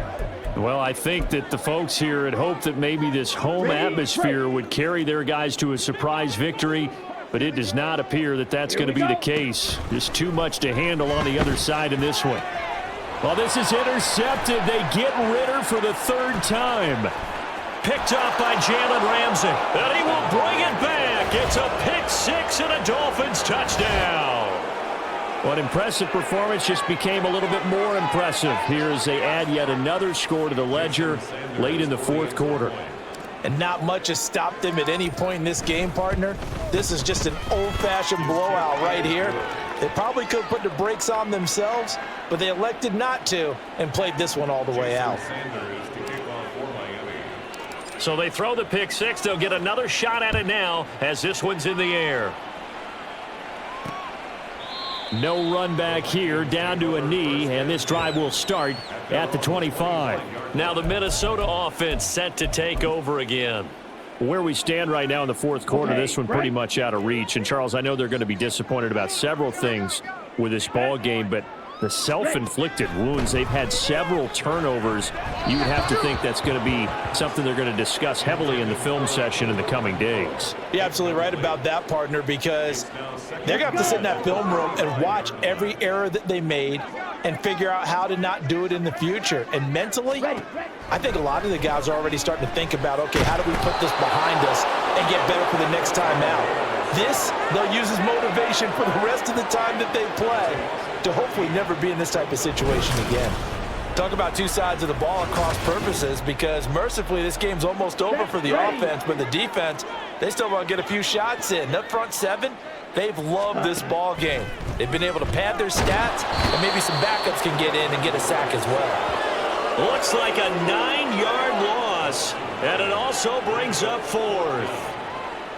[SPEAKER 2] Well, I think that the folks here had hoped that maybe this home atmosphere would carry their guys to a surprise victory, but it does not appear that that's going to be the case. Just too much to handle on the other side in this one. Well, this is intercepted. They get Ritter for the 3rd time. Picked up by Jalen Ramsey, and he will bring it back. It's a pick 6 and a Dolphins touchdown. Well, an impressive performance just became a little bit more impressive here as they add yet another score to the ledger late in the fourth quarter.
[SPEAKER 8] And not much has stopped them at any point in this game, partner. This is just an old-fashioned blowout right here. They probably could have put the brakes on themselves, but they elected not to and played this one all the way out.
[SPEAKER 2] So they throw the pick six. They'll get another shot at it now as this one's in the air. No run back here, down to a knee, and this drive will start at the 25. Now the Minnesota offense set to take over again. Where we stand right now in the fourth quarter, this one pretty much out of reach. And, Charles, I know they're going to be disappointed about several things with this ball game, but the self-inflicted wounds, they've had several turnovers. You would have to think that's going to be something they're going to discuss heavily in the film session in the coming days.
[SPEAKER 8] You're absolutely right about that, partner, because they're going to have to sit in that film room and watch every error that they made and figure out how to not do it in the future. And mentally, I think a lot of the guys are already starting to think about, okay, how do we put this behind us and get better for the next time out? This, they'll use as motivation for the rest of the time that they play to hopefully never be in this type of situation again. Talk about two sides of the ball at cross purposes, because mercifully this game's almost over for the offense, but the defense, they still want to get a few shots in. That front seven, they've loved this ball game. They've been able to pad their stats, and maybe some backups can get in and get a sack as well.
[SPEAKER 2] Looks like a 9-yard loss, and it also brings up fourth.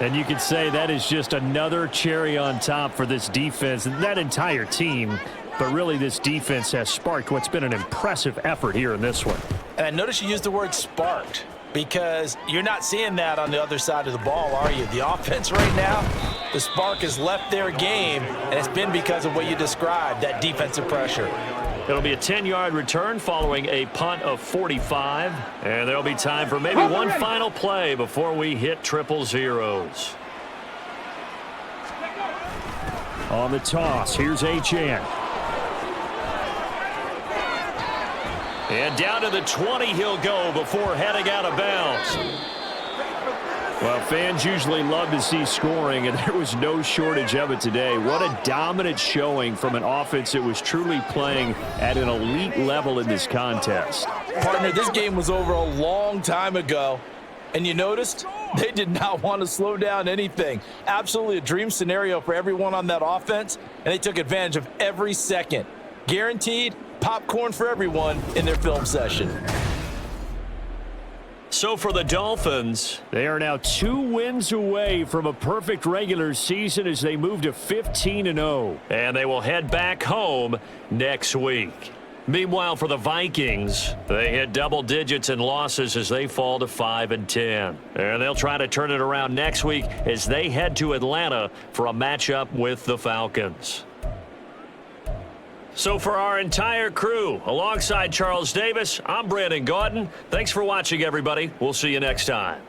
[SPEAKER 2] And you could say that is just another cherry on top for this defense and that entire team. But really, this defense has sparked what's been an impressive effort here in this one.
[SPEAKER 8] And I notice you used the word sparked, because you're not seeing that on the other side of the ball, are you? The offense right now, the spark has left their game, and it's been because of what you described, that defensive pressure.
[SPEAKER 2] It'll be a 10-yard return following a punt of 45. And there'll be time for maybe one final play before we hit triple zeros. On the toss, here's Achane. And down to the 20 he'll go before heading out of bounds. Well, fans usually love to see scoring, and there was no shortage of it today. What a dominant showing from an offense that was truly playing at an elite level in this contest.
[SPEAKER 8] Partner, this game was over a long time ago, and you noticed they did not want to slow down anything. Absolutely a dream scenario for everyone on that offense, and they took advantage of every second. Guaranteed popcorn for everyone in their film session.
[SPEAKER 2] So for the Dolphins, they are now 2 wins away from a perfect regular season as they move to 15-0. And they will head back home next week. Meanwhile, for the Vikings, they hit double digits in losses as they fall to 5-10. And they'll try to turn it around next week as they head to Atlanta for a matchup with the Falcons. So for our entire crew, alongside Charles Davis, I'm Brandon Gaudin. Thanks for watching, everybody. We'll see you next time.